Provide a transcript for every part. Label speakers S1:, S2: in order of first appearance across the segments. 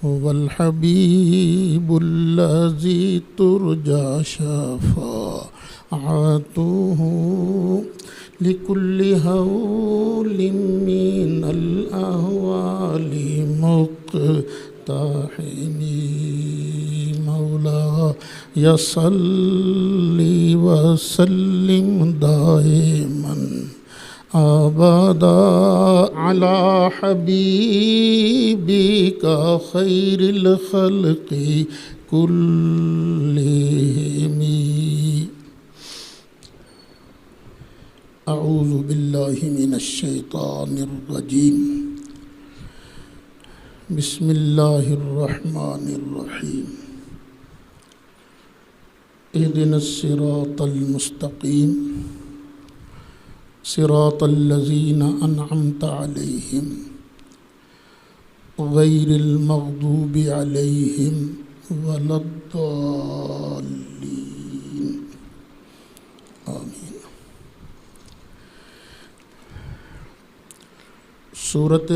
S1: هو الحبيب الذي ترجى شفاعته لكل هول من الأهوال مقتحم. مولاي صل وسلم دائما أبدا على حبيبك خير الخلق كلهم. أعوذ بالله من الشيطان الرجيم. بسم الله الرحمن الرحيم. اهدنا الصراط المستقيم صراط الذين أنعمت عليهم غير المغضوب عليهم ولا الضالين آمين. سورۃ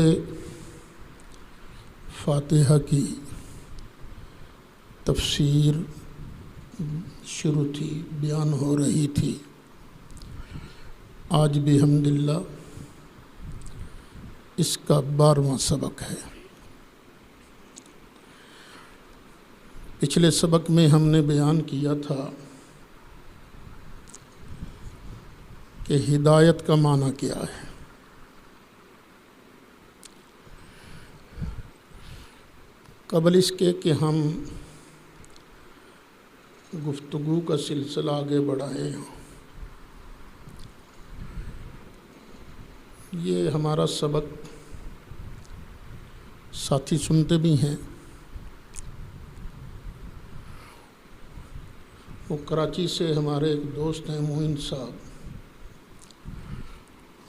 S1: فاتحہ کی تفسیر شروع تھی، بیان ہو رہی تھی. آج بھی الحمدللہ اس کا 12واں سبق ہے. پچھلے سبق میں ہم نے بیان کیا تھا کہ ہدایت کا معنی کیا ہے. قبل اس کے کہ ہم گفتگو کا سلسلہ آگے بڑھائیں، یہ ہمارا سبق ساتھی سنتے بھی ہیں. وہ کراچی سے ہمارے ایک دوست ہیں معین صاحب،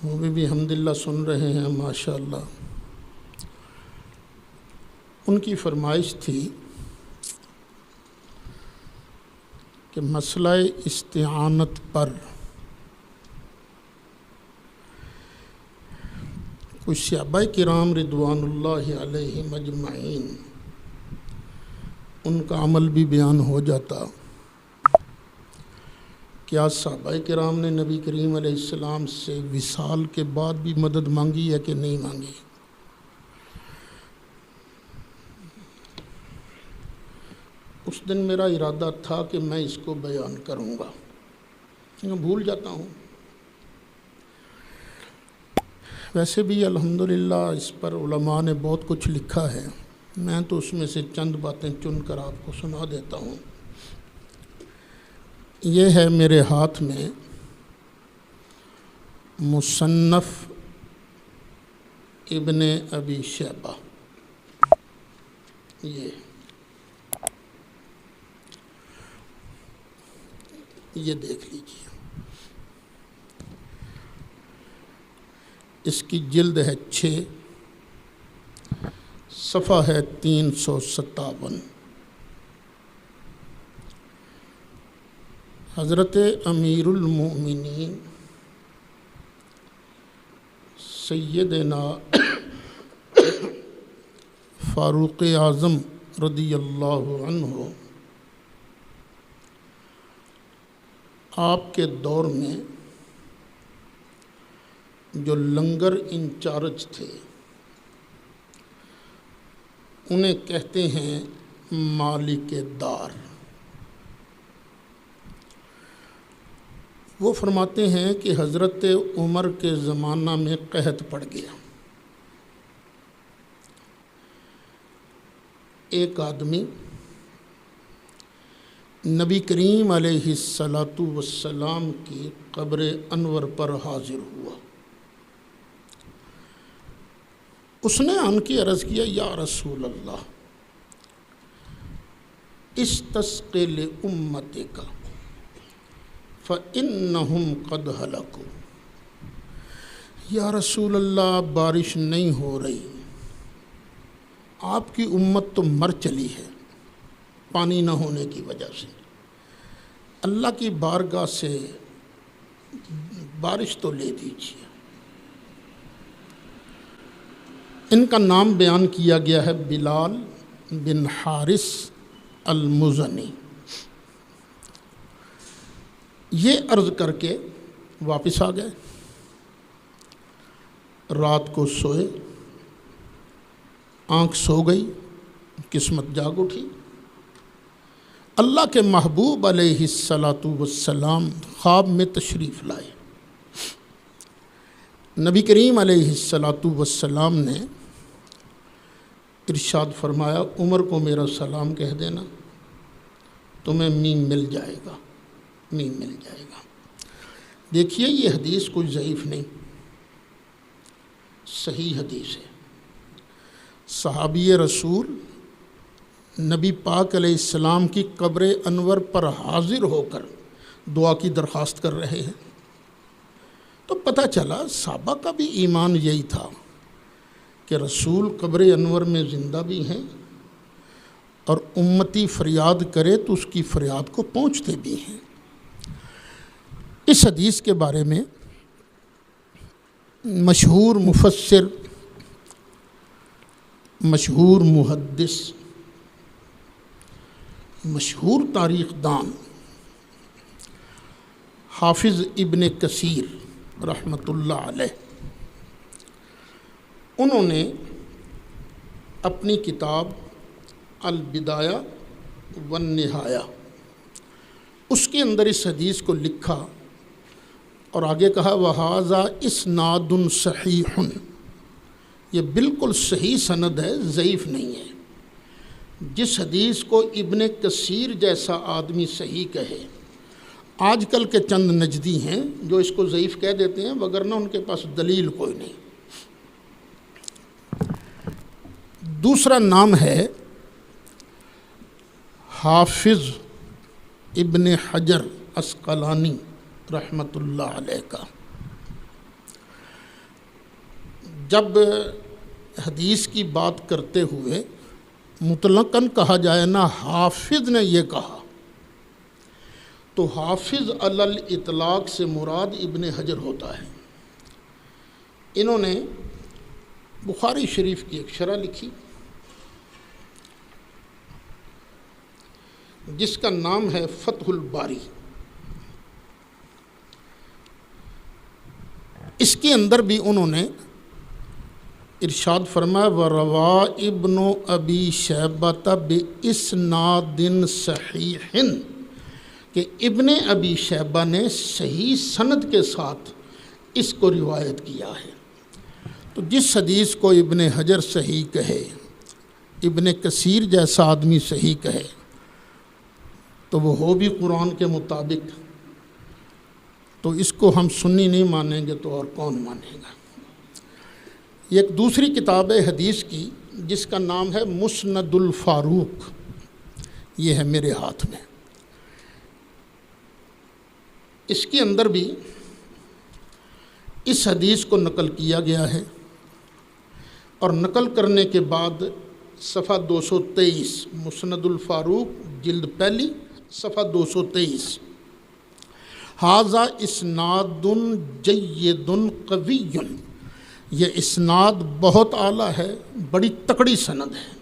S1: وہ بھی الحمدللہ سن رہے ہیں ماشاءاللہ. ان کی فرمائش تھی کہ مسئلہ استعانت پر کچھ صحابہ کرام رضوان اللہ علیہم اجمعین ان کا عمل بھی بیان ہو جاتا. کیا صحابہ کرام نے نبی کریم علیہ السلام سے وصال کے بعد بھی مدد مانگی ہے کہ نہیں مانگی؟ اس دن میرا ارادہ تھا کہ میں اس کو بیان کروں گا، میں بھول جاتا ہوں. ویسے بھی الحمدللہ اس پر علماء نے بہت کچھ لکھا ہے، میں تو اس میں سے چند باتیں چن کر آپ کو سنا دیتا ہوں. یہ ہے میرے ہاتھ میں مصنف ابن ابی شیبہ. یہ دیکھ لیجیے. اس کی جلد ہے 6، صفحہ ہے 357. حضرت امیر المؤمنین سیدنا فاروق اعظم رضی اللہ عنہ آپ کے دور میں جو لنگر انچارج تھے انہیں کہتے ہیں مالک دار. وہ فرماتے ہیں کہ حضرت عمر کے زمانہ میں قحط پڑ گیا. ایک آدمی نبی کریم علیہ السلام کی قبر انور پر حاضر ہوا. اس نے آن کے عرض کیا، یا رسول اللہ استسق لأمتک فإنہم قد ہلکوا. یا رسول اللہ بارش نہیں ہو رہی، آپ کی امت تو مر چلی ہے پانی نہ ہونے کی وجہ سے. اللہ کی بارگاہ سے بارش تو لے دیجیے. ان کا نام بیان کیا گیا ہے بلال بن حارث المزنی، یہ عرض کر کے واپس آ گئے، رات کو سوئے، آنکھ سو گئی، قسمت جاگ اٹھی۔ اللہ کے محبوب علیہ الصلاۃ والسلام خواب میں تشریف لائے۔ نبی کریم علیہ الصلاۃ والسلام نے ارشاد فرمایا، عمر کو میرا سلام کہہ دینا، تمہیں میم مل جائے گا، میم مل جائے گا۔ دیکھیے یہ حدیث کوئی ضعیف نہیں، صحیح حدیث ہے۔ صحابی رسول نبی پاک علیہ السلام کی قبر انور پر حاضر ہو کر دعا کی درخواست کر رہے ہیں، تو پتہ چلا صحابہ کا بھی ایمان یہی تھا کہ رسول قبر انور میں زندہ بھی ہیں اور امتی فریاد کرے تو اس کی فریاد کو پہنچتے بھی ہیں۔ اس حدیث کے بارے میں مشہور مفسر، مشہور محدث، مشہور تاریخ دان حافظ ابن کثیر رحمۃ اللہ علیہ، انہوں نے اپنی کتاب البدایہ والنہایہ اس کے اندر اس حدیث کو لکھا اور آگے کہا وَهَذَا إِسْنَادٌ صَحِيحٌ، یہ بالکل صحیح سند ہے، ضعیف نہیں ہے۔ جس حدیث کو ابن کثیر جیسا آدمی صحیح کہے، آج کل کے چند نجدی ہیں جو اس کو ضعیف کہہ دیتے ہیں، وگرنہ ان کے پاس دلیل کوئی نہیں۔ دوسرا نام ہے حافظ ابن حجر عسقلانی رحمۃ اللہ علیہ کا۔ جب حدیث کی بات کرتے ہوئے مطلقاً کہا جائے نا حافظ نے یہ کہا، تو حافظ علی الاطلاق سے مراد ابن حجر ہوتا ہے۔ انہوں نے بخاری شریف کی ایک شرح لکھی جس کا نام ہے فتح الباری۔ اس کے اندر بھی انہوں نے ارشاد فرمایا وَرَوَا ابن ابی شیبۃ بِإِسْنَادٍ صحیح، کہ ابن ابی شیبہ نے صحیح سند کے ساتھ اس کو روایت کیا ہے۔ تو جس حدیث کو ابن حجر صحیح کہے، ابن کثیر جیسا آدمی صحیح کہے، تو وہ ہو بھی قرآن کے مطابق، تو اس کو ہم سنی نہیں مانیں گے تو اور کون مانے گا۔ یہ ایک دوسری کتاب ہے حدیث کی جس کا نام ہے مسند الفاروق، یہ ہے میرے ہاتھ میں۔ اس کے اندر بھی اس حدیث کو نقل کیا گیا ہے، اور نقل کرنے کے بعد صفحہ 223 مسند الفاروق جلد پہلی صفحہ 223 ھذا اسناد جید قوی، یہ اسناد بہت اعلیٰ ہے، بڑی تکڑی سند ہے۔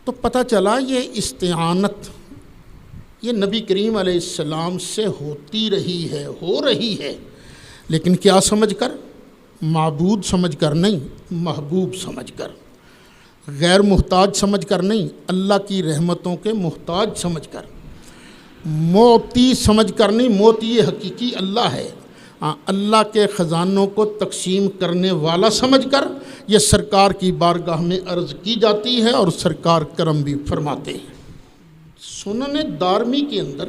S1: تو پتہ چلا یہ استعانت یہ نبی کریم علیہ السلام سے ہوتی رہی ہے، ہو رہی ہے، لیکن کیا سمجھ کر؟ معبود سمجھ کر نہیں، محبوب سمجھ کر، غیر محتاج سمجھ کر نہیں، اللہ کی رحمتوں کے محتاج سمجھ کر، موتی سمجھ کر نہیں، موتی حقیقی اللہ ہے، اللہ کے خزانوں کو تقسیم کرنے والا سمجھ کر یہ سرکار کی بارگاہ میں عرض کی جاتی ہے، اور سرکار کرم بھی فرماتے ہیں۔ سنن دارمی کے اندر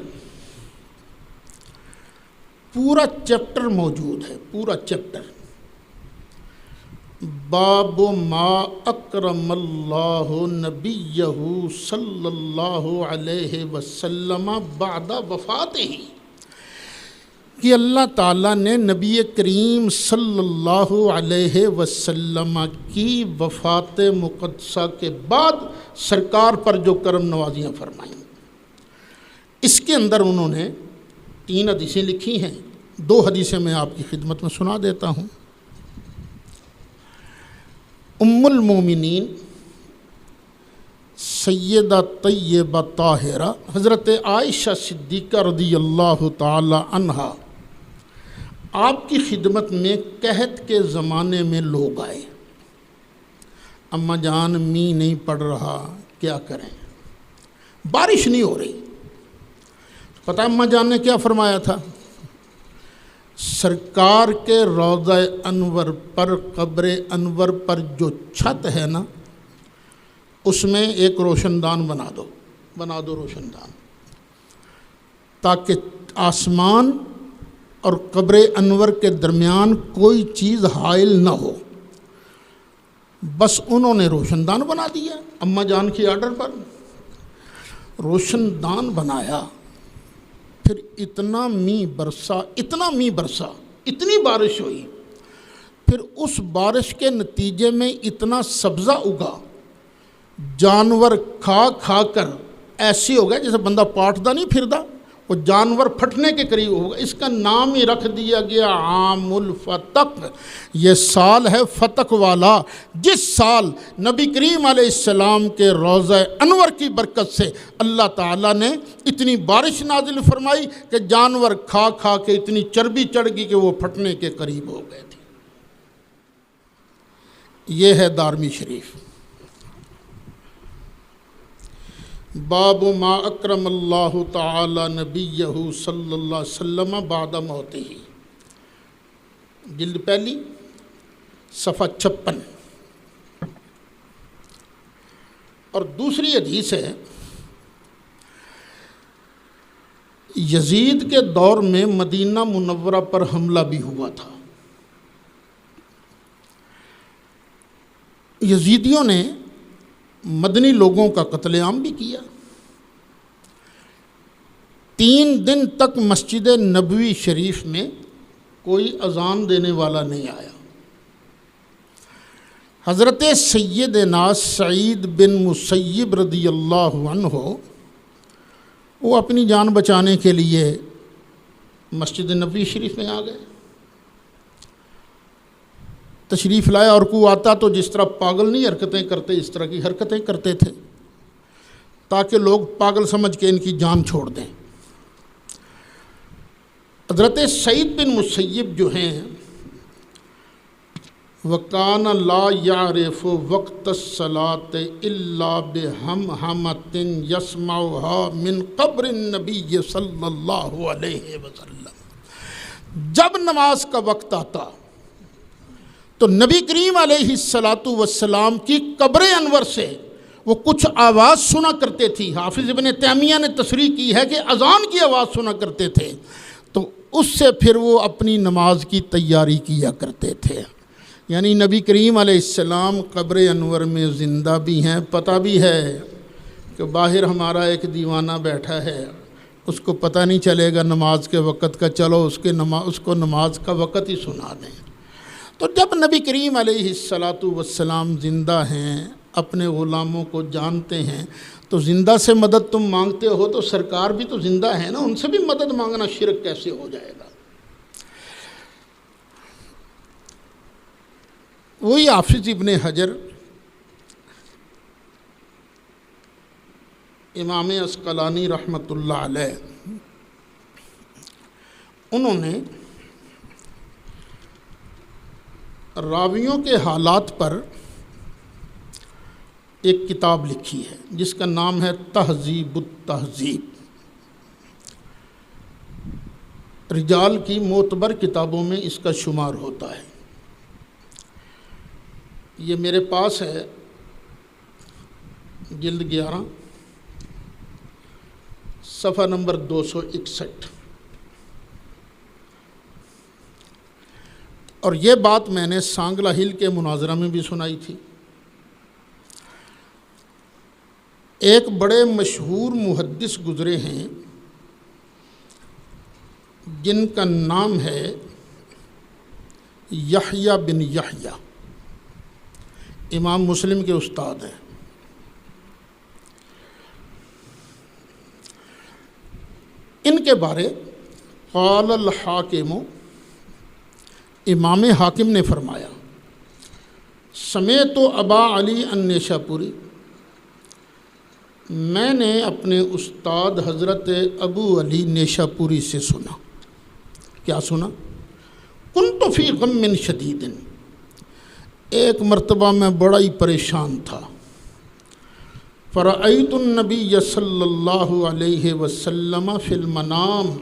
S1: پورا چیپٹر موجود ہے، پورا چیپٹر، باب ما اکرم اللہ نبیہ صلی اللہ علیہ وسلم بعد وفاتہ، کہ اللہ تعالیٰ نے نبی کریم صلی اللہ علیہ وسلم کی وفات مقدسہ کے بعد سرکار پر جو کرم نوازیاں فرمائیں۔ اس کے اندر انہوں نے 3 حدیثیں لکھی ہیں، 2 حدیثیں میں آپ کی خدمت میں سنا دیتا ہوں۔ ام المومنین سیدہ طیبہ طاہرہ حضرت عائشہ صدیقہ رضی اللہ تعالی عنہا آپ کی خدمت میں قحط کے زمانے میں لوگ آئے، اماں جان می نہیں پڑ رہا، کیا کریں، بارش نہیں ہو رہی۔ پتہ اماں جان نے کیا فرمایا تھا؟ سرکار کے روضہ انور پر، قبر انور پر جو چھت ہے نا، اس میں ایک روشن دان بنا دو روشن دان، تاکہ آسمان اور قبر انور کے درمیان کوئی چیز حائل نہ ہو۔ بس انہوں نے روشن دان بنا دیا اماں جان کی آرڈر پر، روشن دان بنایا، پھر اتنا می برسا، اتنی بارش ہوئی، پھر اس بارش کے نتیجے میں اتنا سبزہ اگا، جانور کھا کھا کر ایسی ہو گیا جیسے بندہ پاٹدا نہیں پھردا، وہ جانور پھٹنے کے قریب ہوگا۔ اس کا نام ہی رکھ دیا گیا عام الفتق، یہ سال ہے فتق والا، جس سال نبی کریم علیہ السلام کے روضہ انور کی برکت سے اللہ تعالیٰ نے اتنی بارش نازل فرمائی کہ جانور کھا کھا کے اتنی چربی چڑھ گئی کہ وہ پھٹنے کے قریب ہو گئے تھے۔ یہ ہے دارمی شریف۔ باب ما اکرم اللہ تعالی نبیہ صلی اللہ علیہ وسلم بعد موتہ، جلد پہلی، صفحہ 56۔ اور دوسری حدیث ہے، یزید کے دور میں مدینہ منورہ پر حملہ بھی ہوا تھا۔ یزیدیوں نے مدنی لوگوں کا قتل عام بھی کیا۔ 3 دن تک مسجد نبوی شریف میں کوئی اذان دینے والا نہیں آیا۔ حضرت سیدنا سعید بن مسیب رضی اللہ عنہ وہ اپنی جان بچانے کے لیے مسجد نبوی شریف میں آ گئے، تشریف لائے، اور کوئی آتا تو جس طرح پاگل نہیں حرکتیں کرتے اس طرح کی حرکتیں کرتے تھے تاکہ لوگ پاگل سمجھ کے ان کی جان چھوڑ دیں۔ حضرت سعید بن مسیب جو ہیں، وَكَانَ لَا يَعْرِفُ وَقْتَ الصَّلَاةِ إِلَّا بِهَمْهَمَةٍ يَسْمَعُهَا مِنْ قَبْرِ النَّبِيِّ صلی اللہ علیہ وسلم۔ جب نماز کا وقت آتا تو نبی کریم علیہ السلام کی قبر انور سے وہ کچھ آواز سنا کرتے تھی۔ حافظ ابن تیمیہ نے تصریح کی ہے کہ اذان کی آواز سنا کرتے تھے، تو اس سے پھر وہ اپنی نماز کی تیاری کیا کرتے تھے۔ یعنی نبی کریم علیہ السلام قبر انور میں زندہ بھی ہیں، پتہ بھی ہے کہ باہر ہمارا ایک دیوانہ بیٹھا ہے، اس کو پتہ نہیں چلے گا نماز کے وقت کا، چلو اس کو نماز کا وقت ہی سنا دیں۔ تو جب نبی کریم علیہ السلام زندہ ہیں، اپنے غلاموں کو جانتے ہیں، تو زندہ سے مدد تم مانگتے ہو تو سرکار بھی تو زندہ ہے نا، ان سے بھی مدد مانگنا شرک کیسے ہو جائے گا؟ وہی حافظ ابن حجر امام عسقلانی رحمۃ اللہ علیہ، انہوں نے راویوں کے حالات پر ایک کتاب لکھی ہے جس کا نام ہے تہذیب التہذیب۔ رجال کی معتبر کتابوں میں اس کا شمار ہوتا ہے۔ یہ میرے پاس ہے، جلد 11، صفحہ نمبر 261۔ اور یہ بات میں نے سانگلہ ہل کے مناظرہ میں بھی سنائی تھی۔ ایک بڑے مشہور محدث گزرے ہیں جن کا نام ہے یحییٰ بن یحییٰ، امام مسلم کے استاد ہیں۔ ان کے بارے قال الحاکم، امام حاکم نے فرمایا، سمیت ابا علی النیشاپوری، میں نے اپنے استاد حضرت ابو علی نیشا پوری سے سنا۔ کیا سنا؟ کنت فی غم شدید، ایک مرتبہ میں بڑا ہی پریشان تھا۔ فرأیت النبی صلی اللہ علیہ وسلم فی المنام،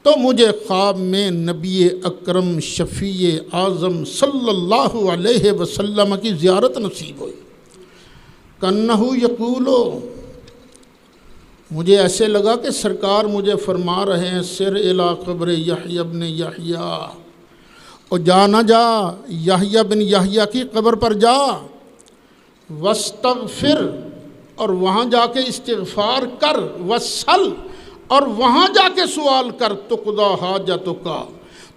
S1: تو مجھے خواب میں نبی اکرم شفیع اعظم صلی اللہ علیہ وسلم کی زیارت نصیب ہوئی۔ کأنہ یقول، مجھے ایسے لگا کہ سرکار مجھے فرما رہے ہیں سر الی قبر یحییٰ بن یحییٰ، اور جا نہ جا یحییٰ بن یحییٰ کی قبر پر جا، واستغفر، اور وہاں جا کے استغفار کر، وصل، اور وہاں جا کے سوال کر، تقضی حاجتک،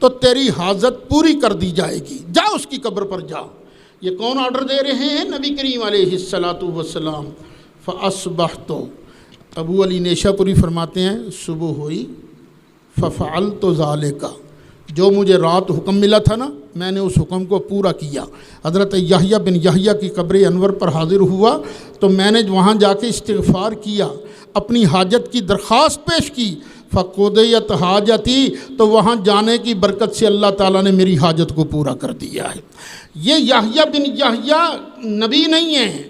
S1: تو تیری حاجت پوری کر دی جائے گی، جا اس کی قبر پر جا۔ یہ کون آرڈر دے رہے ہیں؟ نبی کریم علیہ السلام۔ فاصبحت، ابو علی نیشا پوری فرماتے ہیں صبح ہوئی، ففعلت ذالک، جو مجھے رات حکم ملا تھا نا، میں نے اس حکم کو پورا کیا۔ حضرت یحییٰ بن یحییٰ کی قبر انور پر حاضر ہوا تو میں نے وہاں جا کے استغفار کیا، اپنی حاجت کی درخواست پیش کی۔ فقضیت حاجتی، تو وہاں جانے کی برکت سے اللہ تعالیٰ نے میری حاجت کو پورا کر دیا ہے۔ یہ یحییٰ بن یحییٰ نبی نہیں ہیں،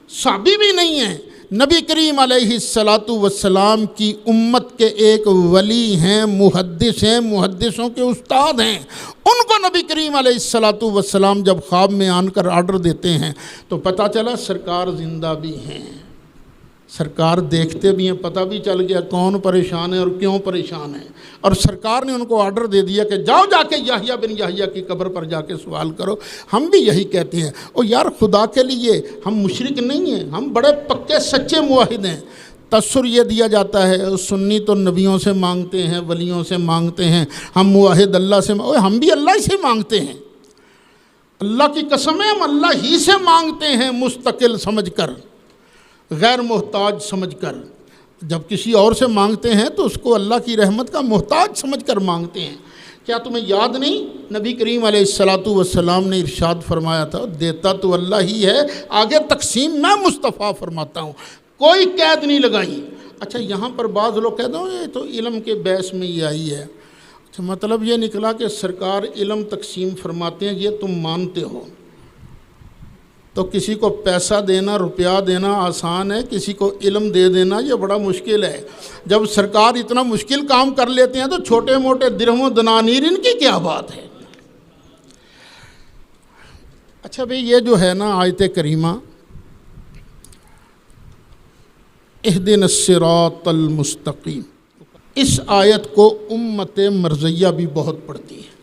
S1: صحابی بھی نہیں ہیں، نبی کریم علیہ السلام کی امت کے ایک ولی ہیں، محدث ہیں، محدثوں کے استاد ہیں۔ ان کو نبی کریم علیہ السلام جب خواب میں آن کر آرڈر دیتے ہیں تو پتہ چلا سرکار زندہ بھی ہیں، سرکار دیکھتے بھی ہیں، پتہ بھی چل گیا کون پریشان ہے اور کیوں پریشان ہے، اور سرکار نے ان کو آرڈر دے دیا کہ جاؤ جا کے یحییٰ بن یحییٰ کی قبر پر جا کے سوال کرو۔ ہم بھی یہی کہتے ہیں، او یار خدا کے لیے ہم مشرک نہیں ہیں، ہم بڑے پکے سچے موحد ہیں۔ تأثر یہ دیا جاتا ہے سنی تو نبیوں سے مانگتے ہیں، ولیوں سے مانگتے ہیں، ہم موحد اللہ سے ہم بھی اللہ ہی سے مانگتے ہیں، اللہ کی قسم ہے ہم اللہ ہی سے مانگتے ہیں، مستقل سمجھ کر، غیر محتاج سمجھ کر۔ جب کسی اور سے مانگتے ہیں تو اس کو اللہ کی رحمت کا محتاج سمجھ کر مانگتے ہیں۔ کیا تمہیں یاد نہیں نبی کریم علیہ السلام نے ارشاد فرمایا تھا دیتا تو اللہ ہی ہے، آگے تقسیم میں مصطفیٰ فرماتا ہوں، کوئی قید نہیں لگائی۔ اچھا یہاں پر بعض لوگ کہتے ہیں یہ تو علم کے بحث میں یہ آئی ہے، اچھا مطلب یہ نکلا کہ سرکار علم تقسیم فرماتے ہیں، یہ تم مانتے ہو، تو کسی کو پیسہ دینا، روپیہ دینا آسان ہے، کسی کو علم دے دینا یہ بڑا مشکل ہے۔ جب سرکار اتنا مشکل کام کر لیتے ہیں تو چھوٹے موٹے درہم و دنانیر ان کی کیا بات ہے؟ اچھا بھئی یہ جو ہے نا آیت کریمہ اہدنا الصراط المستقیم، اس آیت کو امت مرضیہ بھی بہت پڑھتی ہے۔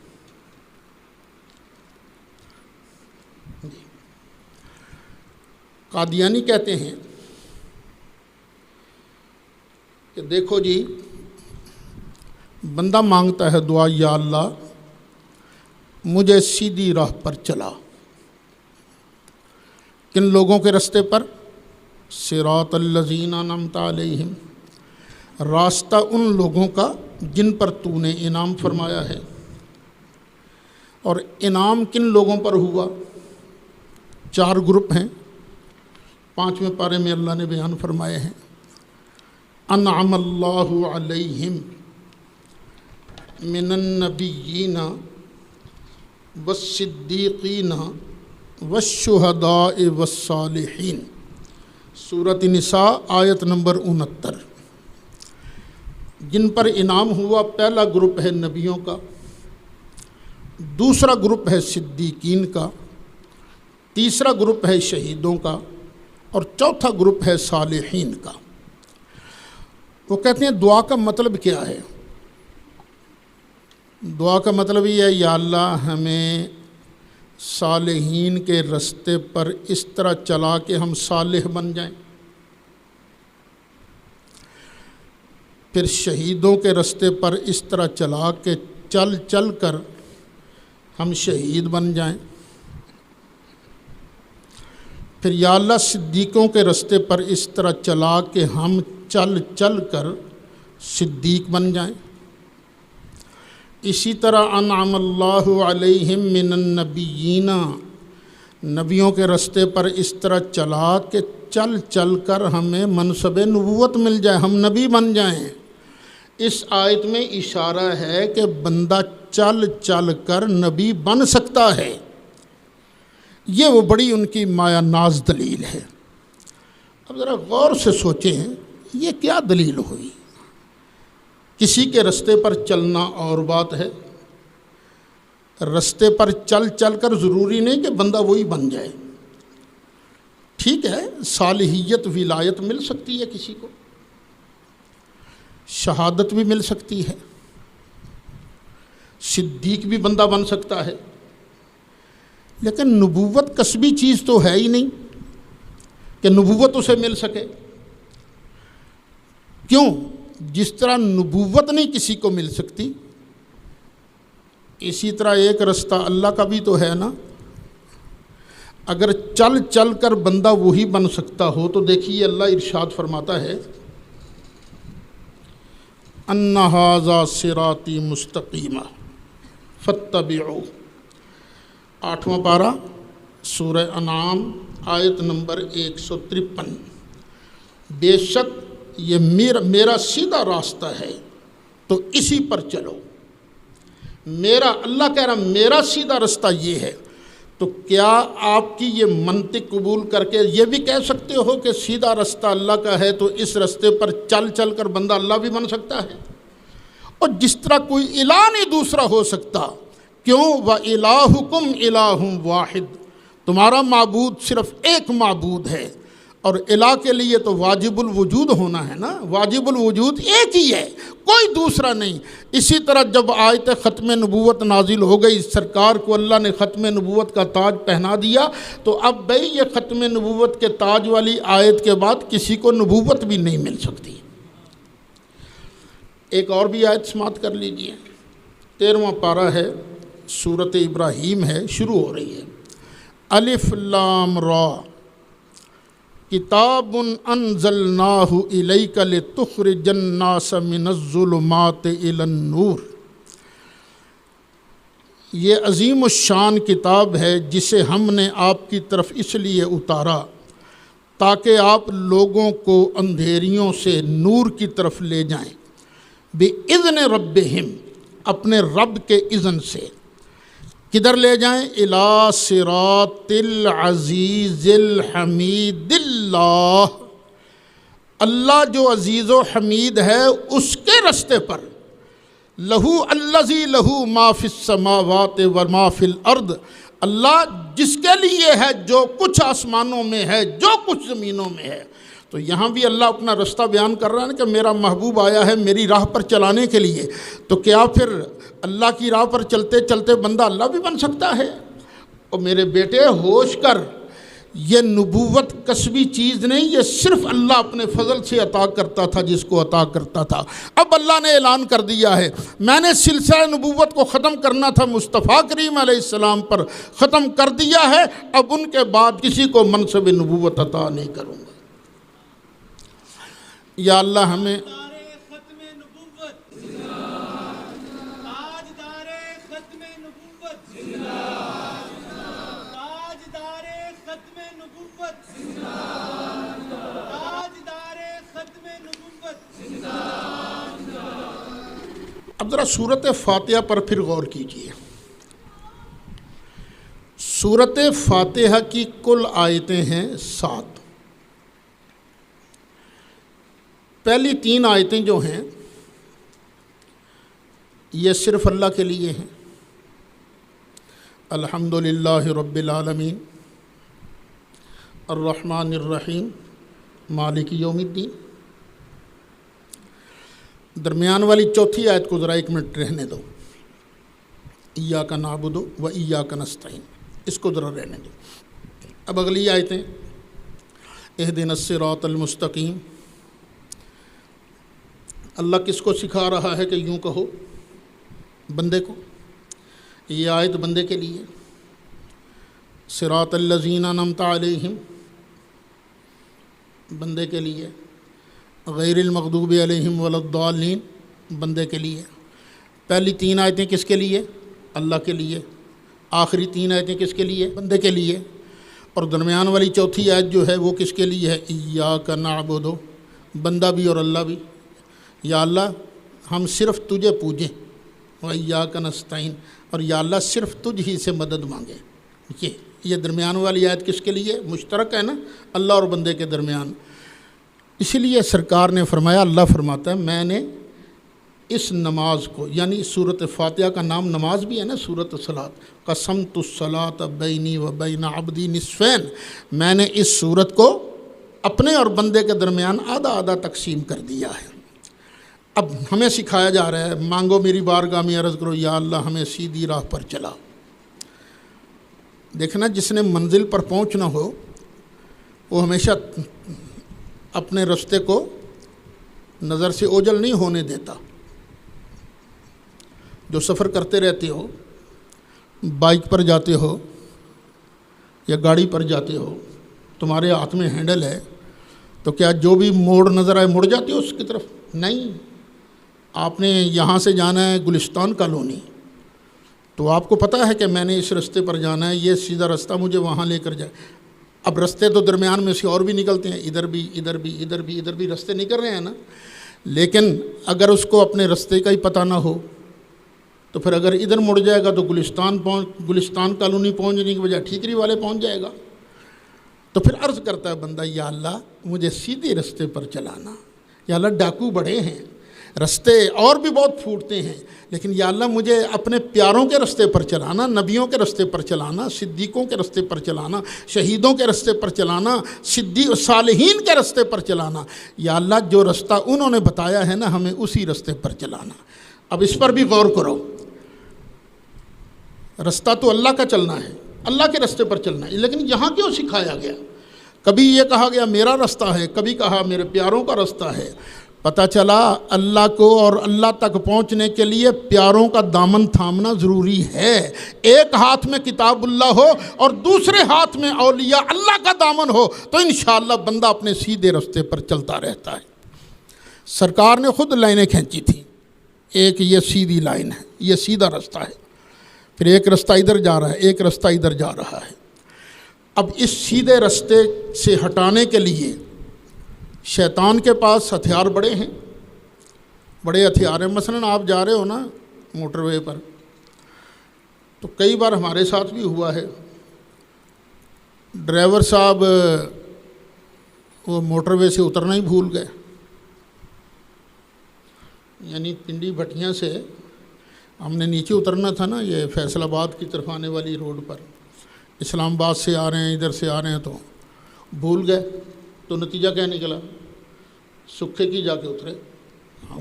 S1: قادیانی کہتے ہیں کہ دیکھو جی بندہ مانگتا ہے دعا، یا اللہ مجھے سیدھی راہ پر چلا، کن لوگوں کے راستے پر؟ صراط الذین انعمت علیہم، راستہ ان لوگوں کا جن پر تو نے انعام فرمایا ہے۔ اور انعام کن لوگوں پر ہوا؟ 4 گروپ ہیں، 5ویں پارے میں اللہ نے بیان فرمائے ہیں، انعم اللہ علیہم من النبیین والصدیقین والشہداء والصالحین، سورۃ نساء آیت نمبر 69۔ جن پر انعام ہوا پہلا گروپ ہے نبیوں کا، دوسرا گروپ ہے صدیقین کا، تیسرا گروپ ہے شہیدوں کا، اور چوتھا گروپ ہے صالحین کا۔ وہ کہتے ہیں دعا کا مطلب کیا ہے؟ دعا کا مطلب یہ ہے یا اللہ ہمیں صالحین کے راستے پر اس طرح چلا کہ ہم صالح بن جائیں، پھر شہیدوں کے راستے پر اس طرح چلا کہ چل چل کر ہم شہید بن جائیں، پھر یا اللہ صدیقوں کے راستے پر اس طرح چلا کہ ہم چل چل کر صدیق بن جائیں۔ اسی طرح انعم اللہ علیہم من النبیین، نبیوں کے راستے پر اس طرح چلا کہ چل چل کر ہمیں منصب نبوت مل جائے، ہم نبی بن جائیں۔ اس آیت میں اشارہ ہے کہ بندہ چل چل کر نبی بن سکتا ہے۔ یہ وہ بڑی ان کی مایا ناز دلیل ہے۔ اب ذرا غور سے سوچیں، یہ کیا دلیل ہوئی؟ کسی کے رستے پر چلنا اور بات ہے، رستے پر چل چل کر ضروری نہیں کہ بندہ وہی بن جائے۔ ٹھیک ہے، صالحیت ولایت مل سکتی ہے کسی کو، شہادت بھی مل سکتی ہے، صدیق بھی بندہ بن سکتا ہے، لیکن نبوت کسبی چیز تو ہے ہی نہیں کہ نبوت اسے مل سکے۔ کیوں؟ جس طرح نبوت نہیں کسی کو مل سکتی، اسی طرح ایک رستہ اللہ کا بھی تو ہے نا۔ اگر چل چل کر بندہ وہی بن سکتا ہو تو دیکھیے اللہ ارشاد فرماتا ہے ان ھذا صراطی مستقیما فاتبعوہ، 8واں پارہ سورہ انعام آیت نمبر 153۔ بے شک یہ میرا سیدھا راستہ ہے تو اسی پر چلو۔ میرا، اللہ کہہ رہا میرا سیدھا راستہ یہ ہے، تو کیا آپ کی یہ منطق قبول کر کے یہ بھی کہہ سکتے ہو کہ سیدھا راستہ اللہ کا ہے تو اس راستے پر چل چل کر بندہ اللہ بھی بن سکتا ہے؟ اور جس طرح کوئی الہ نہیں دوسرا ہو سکتا، کیوں؟ وَإِلَٰهُكُمْ إِلَٰهٌ وَاحِدٌ، تمہارا معبود صرف ایک معبود ہے، اور الہ کے لیے تو واجب الوجود ہونا ہے نا، واجب الوجود ایک ہی ہے، کوئی دوسرا نہیں۔ اسی طرح جب آیت ختم نبوت نازل ہو گئی، سرکار کو اللہ نے ختم نبوت کا تاج پہنا دیا، تو اب بھئی یہ ختم نبوت کے تاج والی آیت کے بعد کسی کو نبوت بھی نہیں مل سکتی۔ ایک اور بھی آیت سماعت کر لیجئے، 13واں پارہ ہے، سورۃ ابراہیم ہے، شروع ہو رہی ہے، الف لام را کتاب انزلناہ الیک لتخرج الناس من الظلمات الی النور۔ یہ عظیم الشان کتاب ہے جسے ہم نے آپ کی طرف اس لیے اتارا تاکہ آپ لوگوں کو اندھیریوں سے نور کی طرف لے جائیں، بِإِذْنِ رَبِّهِمْ، اپنے رب کے اذن سے۔ کدھر لے جائیں؟ اِلَىٰ صِرَاطِ الْعَزِيزِ الْحَمِيدِ اللہ، اللہ جو عزیز و حمید ہے اس کے رستے پر۔ لہو الذی لہو ما فی السماوات و ما فی الارض، اللہ جس کے لیے ہے جو کچھ آسمانوں میں ہے، جو کچھ زمینوں میں ہے۔ تو یہاں بھی اللہ اپنا رستہ بیان کر رہا ہے کہ میرا محبوب آیا ہے میری راہ پر چلانے کے لیے، تو کیا پھر اللہ کی راہ پر چلتے چلتے بندہ اللہ بھی بن سکتا ہے؟ اور میرے بیٹے ہوش کر، یہ نبوت کسبی چیز نہیں، یہ صرف اللہ اپنے فضل سے عطا کرتا تھا جس کو عطا کرتا تھا۔ اب اللہ نے اعلان کر دیا ہے میں نے سلسلہ نبوت کو ختم کرنا تھا مصطفیٰ کریم علیہ السلام پر، ختم کر دیا ہے، اب ان کے بعد کسی کو منصب نبوت عطا نہیں کروں گا۔ یا اللہ ہمیں اب ذرا سورۃ فاتحہ پر پھر غور کیجیے۔ سورۃ فاتحہ کی کل آیتیں ہیں 7۔ پہلی 3 آیتیں جو ہیں یہ صرف اللہ کے لیے ہیں، الحمدللہ رب العالمین الرحمن الرحیم مالک یوم الدین۔ درمیان والی چوتھی آیت کو ذرا 1 منٹ رہنے دو، ایاک نعبد و ایاک نستعین، اس کو ذرا رہنے دو۔ اب اگلی آیتیں، اہدنا الصراط المستقیم، اللہ کس کو سکھا رہا ہے کہ یوں کہو؟ بندے کو۔ یہ آیت بندے کے لیے، صراط الذین انعمت علیہم بندے کے لیے، غیر المغضوب علیہم ولا الضالین بندے کے لیے۔ پہلی 3 آیتیں کس کے لیے؟ اللہ کے لیے۔ آخری 3 آیتیں کس کے لیے؟ بندے کے لیے۔ اور درمیان والی چوتھی آیت جو ہے وہ کس کے لیے ہے؟ ایاک نعبد، بندہ بھی اور اللہ بھی، یا اللہ ہم صرف تجھے پوجیں، و ایاک نستعین، اور یا اللہ صرف تجھ ہی سے مدد مانگیں۔ یہ درمیان والی آیت کس کے لیے؟ مشترک ہے نا اللہ اور بندے کے درمیان۔ اسی لیے سرکار نے فرمایا، اللہ فرماتا ہے میں نے اس نماز کو، یعنی سورۃ فاتحہ کا نام نماز بھی ہے نا، سورۃ الصلاۃ، قسمت الصلاۃ بینی و بین عبدی نصفین، میں نے اس سورت کو اپنے اور بندے کے درمیان آدھا آدھا تقسیم کر دیا ہے۔ اب ہمیں سکھایا جا رہا ہے، مانگو میری بارگاہ میں عرض کرو یا اللہ ہمیں سیدھی راہ پر چلا۔ دیکھنا جس نے منزل پر پہنچنا ہو وہ ہمیشہ اپنے راستے کو نظر سے اوجھل نہیں ہونے دیتا۔ جو سفر کرتے رہتے ہو، بائک پر جاتے ہو یا گاڑی پر جاتے ہو، تمہارے ہاتھ میں ہینڈل ہے تو کیا جو بھی موڑ نظر آئے مڑ جاتے ہو اس کی طرف؟ نہیں، آپ نے یہاں سے جانا ہے گلستان کالونی، تو آپ کو پتہ ہے کہ میں نے اس رستے پر جانا ہے، یہ سیدھا رستہ مجھے وہاں لے کر جائے۔ اب رستے تو درمیان میں سے اور بھی نکلتے ہیں، ادھر بھی ادھر بھی ادھر بھی ادھر بھی رستے نکل رہے ہیں نا، لیکن اگر اس کو اپنے رستے کا ہی پتہ نہ ہو تو پھر اگر ادھر مڑ جائے گا تو گلستان کالونی پہنچنے کی بجائے ٹھیکری والے پہنچ جائے گا۔ تو پھر عرض کرتا ہے بندہ، یا اللہ مجھے سیدھے رستے پر چلانا، یا اللہ ڈاکو بڑے ہیں، رستے اور بھی بہت پھوٹتے ہیں، لیکن یا اللہ مجھے اپنے پیاروں کے رستے پر چلانا، نبیوں کے رستے پر چلانا، صدیقوں کے رستے پر چلانا، شہیدوں کے رستے پر چلانا، صالحین کے رستے پر چلانا۔ یا اللہ جو رستہ انہوں نے بتایا ہے نا ہمیں اسی رستے پر چلانا۔ اب اس پر بھی غور کرو، رستہ تو اللہ کا چلنا ہے، اللہ کے رستے پر چلنا ہے، لیکن یہاں کیوں سکھایا گیا؟ کبھی یہ کہا گیا میرا رستہ ہے، کبھی کہا میرے پیاروں کا رستہ ہے۔ پتہ چلا اللہ کو اور اللہ تک پہنچنے کے لیے پیاروں کا دامن تھامنا ضروری ہے۔ ایک ہاتھ میں کتاب اللہ ہو اور دوسرے ہاتھ میں اولیاء اللہ کا دامن ہو تو انشاءاللہ بندہ اپنے سیدھے رستے پر چلتا رہتا ہے۔ سرکار نے خود لائنیں کھینچی تھیں، ایک یہ سیدھی لائن ہے، یہ سیدھا رستہ ہے، پھر ایک رستہ ادھر جا رہا ہے، ایک رستہ ادھر جا رہا ہے۔ اب اس سیدھے رستے سے ہٹانے کے لیے شیطان کے پاس ہتھیار بڑے ہیں، بڑے ہتھیار ہیں۔ مثلا آپ جا رہے ہو نا موٹر وے پر، تو کئی بار ہمارے ساتھ بھی ہوا ہے، ڈرائیور صاحب وہ موٹر وے سے اترنا ہی بھول گئے، یعنی پنڈی بھٹیاں سے ہم نے نیچے اترنا تھا نا، یہ فیصل آباد کی طرف آنے والی روڈ پر، اسلام آباد سے آ رہے ہیں، ادھر سے آ رہے ہیں، تو بھول گئے، تو نتیجہ کیا نکلا؟ سکھے کی جا کے اترے،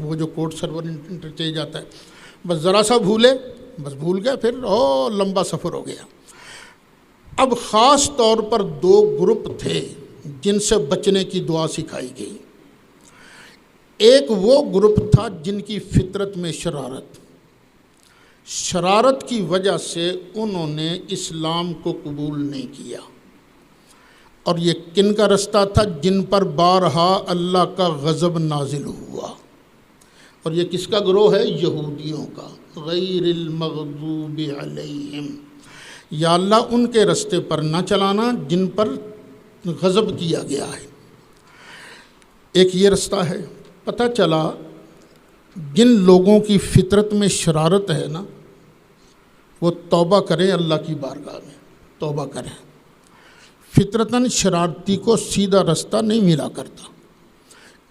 S1: وہ جو کوٹ سرور انٹرچینج جاتا ہے، بس ذرا سا بھولے، بس بھول گئے، پھر لمبا سفر ہو گیا۔ اب خاص طور پر دو گروپ تھے جن سے بچنے کی دعا سکھائی گئی۔ ایک وہ گروپ تھا جن کی فطرت میں شرارت کی وجہ سے انہوں نے اسلام کو قبول نہیں کیا، اور یہ کن کا رستہ تھا؟ جن پر بارہا اللہ کا غضب نازل ہوا، اور یہ کس کا گروہ ہے؟ یہودیوں کا، غیر المغضوب علیہم، یا اللہ ان کے رستے پر نہ چلانا جن پر غضب کیا گیا ہے۔ ایک یہ رستہ ہے۔ پتہ چلا جن لوگوں کی فطرت میں شرارت ہے نا، وہ توبہ کریں، اللہ کی بارگاہ میں توبہ کریں۔ فطرتاً شرارتی کو سیدھا رستہ نہیں ملا کرتا،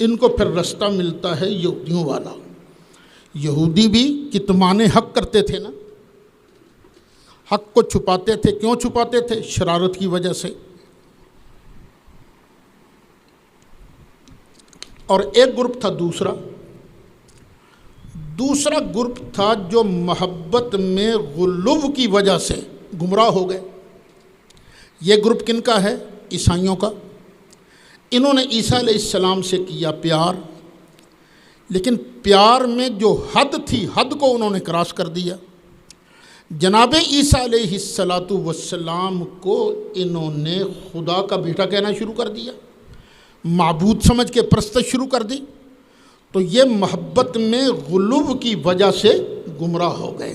S1: ان کو پھر رستہ ملتا ہے یہودیوں والا۔ یہودی بھی کتمان حق کرتے تھے نا، حق کو چھپاتے تھے۔ کیوں چھپاتے تھے؟ شرارت کی وجہ سے۔ اور ایک گروپ تھا دوسرا گروپ تھا جو محبت میں غلو کی وجہ سے گمراہ ہو گئے۔ یہ گروپ کن کا ہے؟ عیسائیوں کا۔ انہوں نے عیسیٰ علیہ السلام سے کیا پیار، لیکن پیار میں جو حد تھی، حد کو انہوں نے کراس کر دیا۔ جناب عیسیٰ علیہ السلام کو انہوں نے خدا کا بیٹا کہنا شروع کر دیا، معبود سمجھ کے پرستش شروع کر دی، تو یہ محبت میں غلو کی وجہ سے گمراہ ہو گئے۔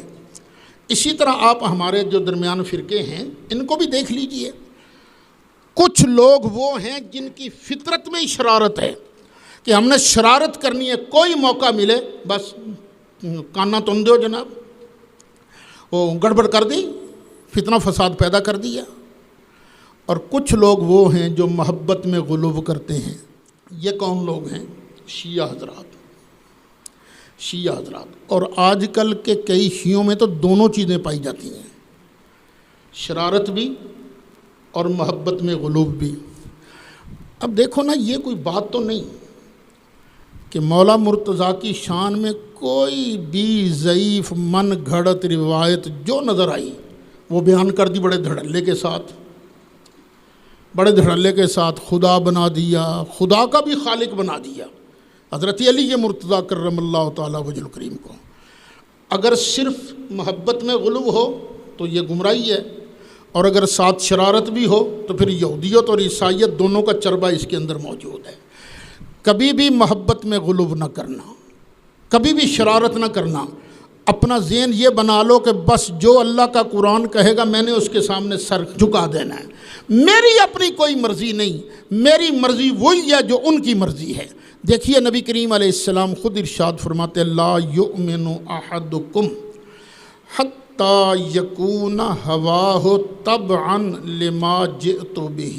S1: اسی طرح آپ ہمارے جو درمیان فرقے ہیں ان کو بھی دیکھ لیجئے، کچھ لوگ وہ ہیں جن کی فطرت میں ہی شرارت ہے کہ ہم نے شرارت کرنی ہے، کوئی موقع ملے بس کانا تن دو جناب، وہ گڑبڑ کر دی، فتنہ فساد پیدا کر دیا۔ اور کچھ لوگ وہ ہیں جو محبت میں غلو کرتے ہیں۔ یہ کون لوگ ہیں؟ شیعہ حضرات۔ شیعہ حضرات، اور آج کل کے کئی شیعوں میں تو دونوں چیزیں پائی جاتی ہیں، شرارت بھی اور محبت میں غلو بھی۔ اب دیکھو نا، یہ کوئی بات تو نہیں کہ مولا مرتضیٰ کی شان میں کوئی بھی ضعیف من گھڑت روایت جو نظر آئی وہ بیان کر دی بڑے دھڑلے کے ساتھ، بڑے دھڑلے کے ساتھ خدا بنا دیا، خدا کا بھی خالق بنا دیا حضرت علی مرتضیٰ کرم اللہ تعالیٰ وجہ الکریم کو۔ اگر صرف محبت میں غلو ہو تو یہ گمراہی ہے، اور اگر ساتھ شرارت بھی ہو تو پھر یہودیت اور عیسائیت دونوں کا چربہ اس کے اندر موجود ہے۔ کبھی بھی محبت میں غلو نہ کرنا، کبھی بھی شرارت نہ کرنا۔ اپنا ذہن یہ بنا لو کہ بس جو اللہ کا قرآن کہے گا میں نے اس کے سامنے سر جھکا دینا ہے، میری اپنی کوئی مرضی نہیں، میری مرضی وہی ہے جو ان کی مرضی ہے۔ دیکھیے نبی کریم علیہ السلام خود ارشاد فرماتے لا یؤمن احدکم حتی یکون ہواہ تبعا لما جئت بہ۔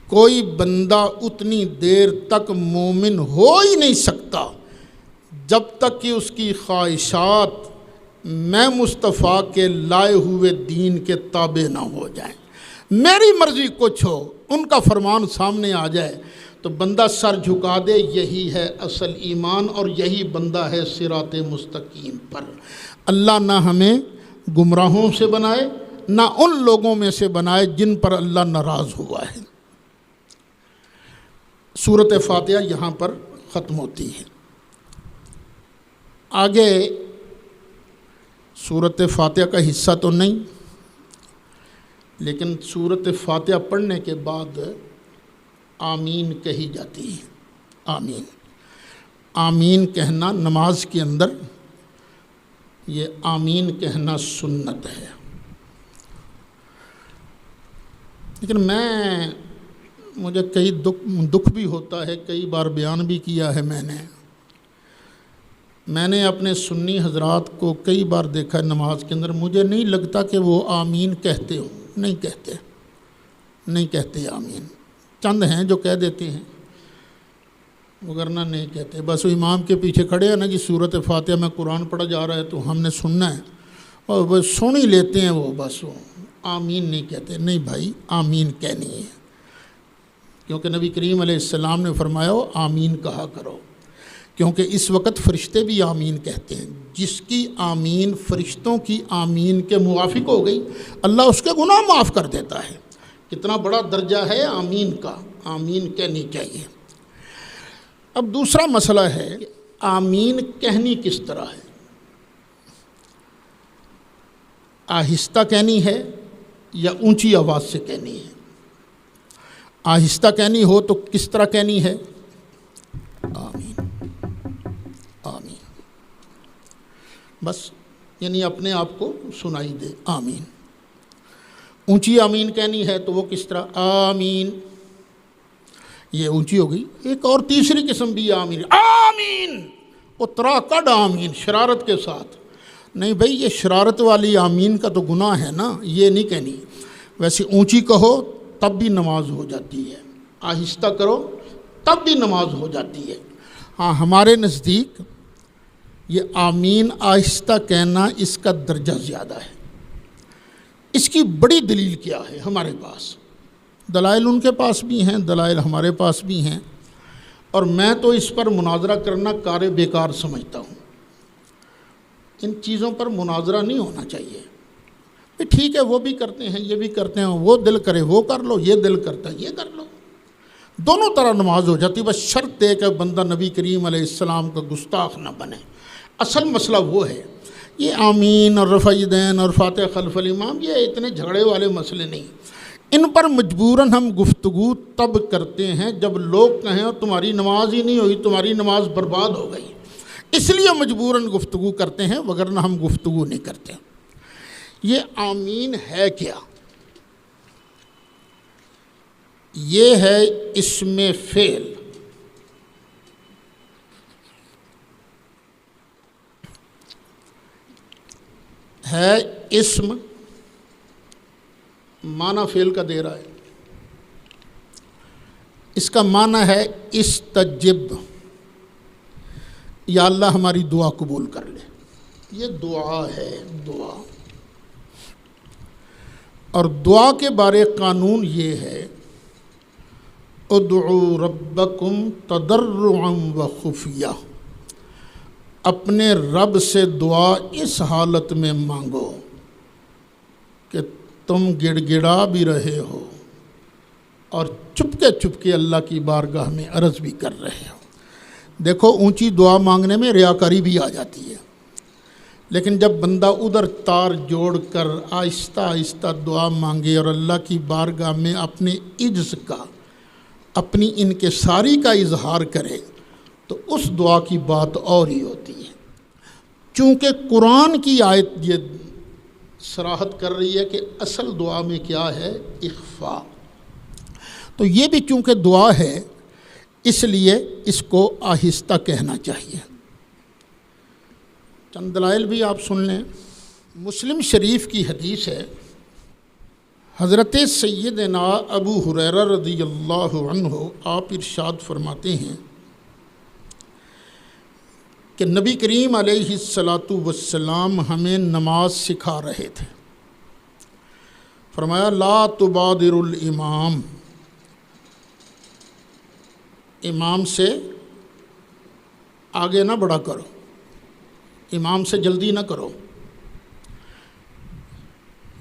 S1: کوئی بندہ اتنی دیر تک مومن ہو ہی نہیں سکتا جب تک کہ اس کی خواہشات میں مصطفیٰ کے لائے ہوئے دین کے تابع نہ ہو جائیں۔ میری مرضی کچھ ہو، ان کا فرمان سامنے آ جائے تو بندہ سر جھکا دے، یہی ہے اصل ایمان، اور یہی بندہ ہے صراط مستقیم پر۔ اللہ نہ ہمیں گمراہوں سے بنائے، نہ ان لوگوں میں سے بنائے جن پر اللہ ناراض ہوا ہے۔ سورۃ فاتحہ یہاں پر ختم ہوتی ہے۔ آگے سورۃ فاتحہ کا حصہ تو نہیں، لیکن سورۃ فاتحہ پڑھنے کے بعد آمین کہی جاتی ہے۔ آمین، آمین کہنا نماز کے اندر، یہ آمین کہنا سنت ہے۔ لیکن مجھے کئی دکھ بھی ہوتا ہے، کئی بار بیان بھی کیا ہے میں نے اپنے سنی حضرات کو کئی بار دیکھا نماز کے اندر، مجھے نہیں لگتا کہ وہ آمین کہتے ہوں، نہیں کہتے آمین۔ چند ہیں جو کہہ دیتے ہیں، وگرنہ نہیں کہتے۔ بس وہ امام کے پیچھے کھڑے ہیں نا جی سورۃ فاتحہ میں قرآن پڑھا جا رہا ہے تو ہم نے سننا ہے، اور وہ سن ہی لیتے ہیں، وہ بس وہ آمین نہیں کہتے۔ نہیں بھائی، آمین کہنی ہے، کیونکہ نبی کریم علیہ السلام نے فرمایا ہو آمین کہا کرو، کیونکہ اس وقت فرشتے بھی آمین کہتے ہیں۔ جس کی آمین فرشتوں کی آمین کے موافق ہو گئی، اللہ اس کے گناہ معاف کر دیتا ہے۔ کتنا بڑا درجہ ہے آمین کا، آمین کہنی چاہیے۔ اب دوسرا مسئلہ ہے کہ آمین کہنی کس طرح ہے؟ آہستہ کہنی ہے یا اونچی آواز سے کہنی ہے؟ آہستہ کہنی ہو تو کس طرح کہنی ہے؟ آمین، آمین، بس یعنی اپنے آپ کو سنائی دے آمین۔ اونچی آمین کہنی ہے تو وہ کس طرح؟ آمین، یہ اونچی ہو گئی۔ ایک اور تیسری قسم بھی آمین، آمین وہ ترا کڈ آمین، شرارت کے ساتھ۔ نہیں بھائی، یہ شرارت والی آمین کا تو گناہ ہے نا، یہ نہیں کہنی۔ ویسے اونچی کہو تب بھی نماز ہو جاتی ہے، آہستہ کرو تب بھی نماز ہو جاتی ہے۔ ہاں، ہمارے نزدیک یہ آمین آہستہ کہنا اس کا درجہ زیادہ ہے۔ اس کی بڑی دلیل کیا ہے؟ ہمارے پاس دلائل ان کے پاس بھی ہیں، دلائل ہمارے پاس بھی ہیں، اور میں تو اس پر مناظرہ کرنا کار بیکار سمجھتا ہوں۔ ان چیزوں پر مناظرہ نہیں ہونا چاہیے۔ ٹھیک ہے، وہ بھی کرتے ہیں، یہ بھی کرتے ہیں، وہ دل کرے وہ کر لو، یہ دل کرتا ہے یہ کر لو، دونوں طرح نماز ہو جاتی، بس شرط ہے کہ بندہ نبی کریم علیہ السلام کا گستاخ نہ بنے۔ اصل مسئلہ وہ ہے، یہ آمین اور رفع یدین اور فاتحہ خلف الامام یہ اتنے جھگڑے والے مسئلے نہیں۔ ان پر مجبوراً ہم گفتگو تب کرتے ہیں جب لوگ کہیں تمہاری نماز ہی نہیں ہوئی، تمہاری نماز برباد ہو گئی، اس لیے مجبوراً گفتگو کرتے ہیں، وگرنہ ہم گفتگو نہیں کرتے۔ یہ آمین ہے کیا؟ یہ ہے اسم فعل، ہے اسم، معنی فعل کا دے رہا ہے۔ اس کا معنی ہے استجب، یا اللہ ہماری دعا قبول کر لے، یہ دعا ہے، دعا۔ اور دعا کے بارے قانون یہ ہے، ادعوا ربکم تضرعا وخفیہ، اپنے رب سے دعا اس حالت میں مانگو کہ تم گڑ گڑا بھی رہے ہو اور چپ کے اللہ کی بارگاہ میں عرض بھی کر رہے ہو۔ دیکھو اونچی دعا مانگنے میں ریاکاری بھی آ جاتی ہے، لیکن جب بندہ ادھر تار جوڑ کر آہستہ آہستہ دعا مانگے اور اللہ کی بارگاہ میں اپنے عجز کا، اپنی انکساری کا اظہار کرے، تو اس دعا کی بات اور ہی ہوتی ہے۔ چونکہ قرآن کی آیت یہ صراحت کر رہی ہے کہ اصل دعا میں کیا ہے، اخفاء، تو یہ بھی چونکہ دعا ہے اس لیے اس کو آہستہ کہنا چاہیے۔ چند دلائل بھی آپ سن لیں۔ مسلم شریف کی حدیث ہے، حضرت سیدنا ابو ہریرہ رضی اللہ عنہ آپ ارشاد فرماتے ہیں کہ نبی کریم علیہ الصلاۃ والسلام ہمیں نماز سکھا رہے تھے۔ فرمایا لا تبادر الامام، امام سے آگے نہ بڑھا کرو، امام سے جلدی نہ کرو۔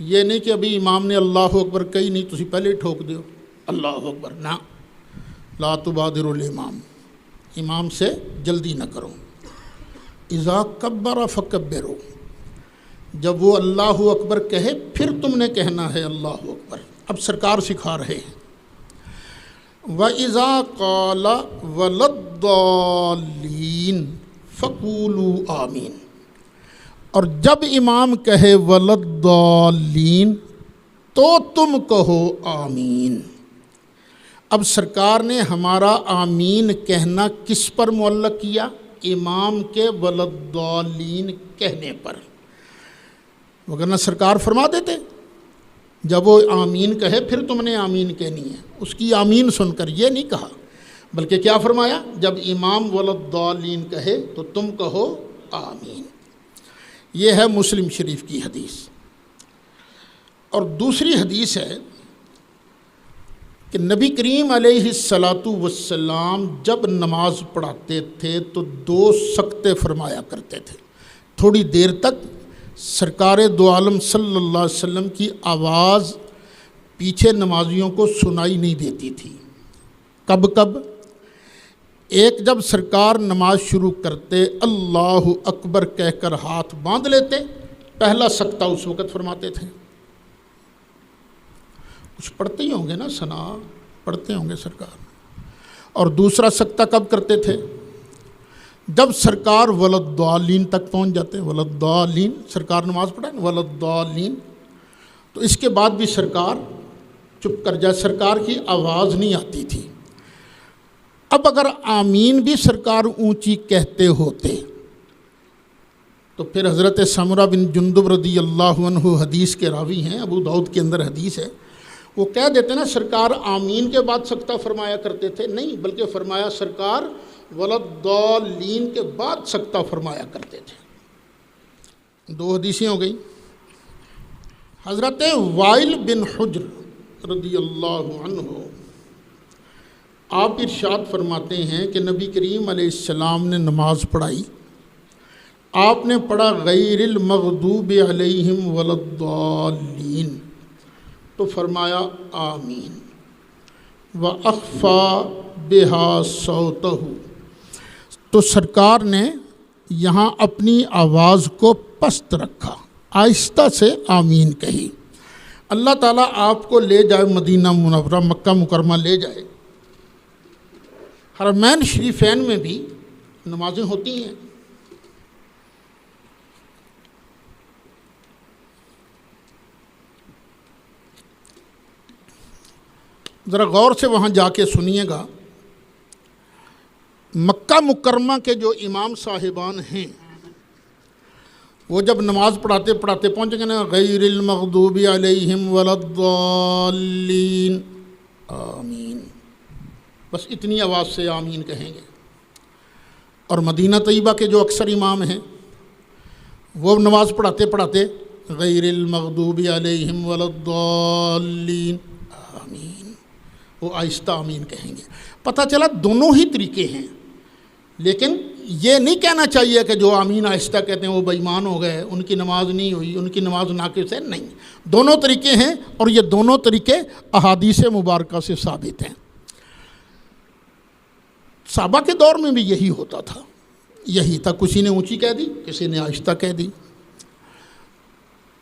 S1: یہ نہیں کہ ابھی امام نے اللہ اکبر کہی نہیں تسی پہلے ہی ٹھوک دیو اللہ اکبر، نہ، لا تبادر الامام، امام سے جلدی نہ کرو۔ اذا کبر فکبروا، جب وہ اللہ اکبر کہے پھر تم نے کہنا ہے اللہ اکبر۔ اب سرکار سکھا رہے ہیں وَإِذَا قَالَ وَلَا الضَّالِّينَ فَقُولُوا آمین، اور جب امام کہے وَلَا الضَّالِّينَ تو تم کہو آمین۔ اب سرکار نے ہمارا آمین کہنا کس پر معلق کیا؟ امام کے وَلَا الضَّالِّينَ کہنے پر، وگرنہ سرکار فرما دیتے جب وہ آمین کہے پھر تم نے آمین کہنی ہے، اس کی آمین سن کر یہ نہیں کہا، بلکہ کیا فرمایا؟ جب امام وَلَا الضَّالِّينَ کہے تو تم کہو آمین۔ یہ ہے مسلم شریف کی حدیث۔ اور دوسری حدیث ہے کہ نبی کریم علیہ الصلاۃ والسلام جب نماز پڑھاتے تھے تو دو سکتے فرمایا کرتے تھے۔ تھوڑی دیر تک سرکار دو عالم صلی اللہ علیہ وسلم کی آواز پیچھے نمازیوں کو سنائی نہیں دیتی تھی۔ کب کب؟ ایک جب سرکار نماز شروع کرتے اللہ اکبر کہہ کر ہاتھ باندھ لیتے، پہلا سکتہ اس وقت فرماتے تھے۔ کچھ پڑھتے ہی ہوں گے نا، ثنا پڑھتے ہوں گے سرکار۔ اور دوسرا سکتہ کب کرتے تھے؟ جب سرکار وَلَا الضَّالِّينَ تک پہنچ جاتے، وَلَا الضَّالِّينَ، سرکار نماز پڑھائیں وَلَا الضَّالِّينَ، تو اس کے بعد بھی سرکار چپ کر جائے، سرکار کی آواز نہیں آتی تھی۔ اب اگر آمین بھی سرکار اونچی کہتے ہوتے تو پھر حضرت سمرہ بن جندب رضی اللہ عنہ حدیث کے راوی ہیں، ابو داؤد کے اندر حدیث ہے، وہ کہہ دیتے نا سرکار آمین کے بعد سکتہ فرمایا کرتے تھے، نہیں بلکہ فرمایا سرکار وَلَا الضَّالِّينَ کے بعد سکتہ فرمایا کرتے تھے۔ دو حدیثیں ہو گئیں۔ حضرت وائل بن حجر رضی اللہ عنہ آپ ارشاد فرماتے ہیں کہ نبی کریم علیہ السلام نے نماز پڑھائی، آپ نے پڑھا غیر المغضوب علیہم ولا الضالین، تو فرمایا آمین، وَأَخْفَى بِهَا صَوْتَهُ، تو سرکار نے یہاں اپنی آواز کو پست رکھا، آہستہ سے آمین کہی۔ اللہ تعالیٰ آپ کو لے جائے مدینہ منورہ، مکہ مکرمہ لے جائے، حرمین شریفین میں بھی نمازیں ہوتی ہیں۔ ذرا غور سے وہاں جا کے سنیے گا، مکہ مکرمہ کے جو امام صاحبان ہیں وہ جب نماز پڑھاتے پڑھاتے پہنچ گئے نا، غیر المغضوب علیہم ولا الضالین، آمین، بس اتنی آواز سے آمین کہیں گے۔ اور مدینہ طیبہ کے جو اکثر امام ہیں وہ نماز پڑھاتے پڑھاتے غیر المغضوب علیہم ولا الضالین، آمین، وہ آہستہ آمین کہیں گے۔ پتہ چلا دونوں ہی طریقے ہیں، لیکن یہ نہیں کہنا چاہیے کہ جو آمین آہستہ کہتے ہیں وہ بے ایمان ہو گئے، ان کی نماز نہیں ہوئی، ان کی نماز ناقص ہے، نہیں، دونوں طریقے ہیں، اور یہ دونوں طریقے احادیث مبارکہ سے ثابت ہیں۔ صحابہ کے دور میں بھی یہی ہوتا تھا، یہی تھا، کسی نے اونچی کہہ دی، کسی نے آہستہ کہہ دی۔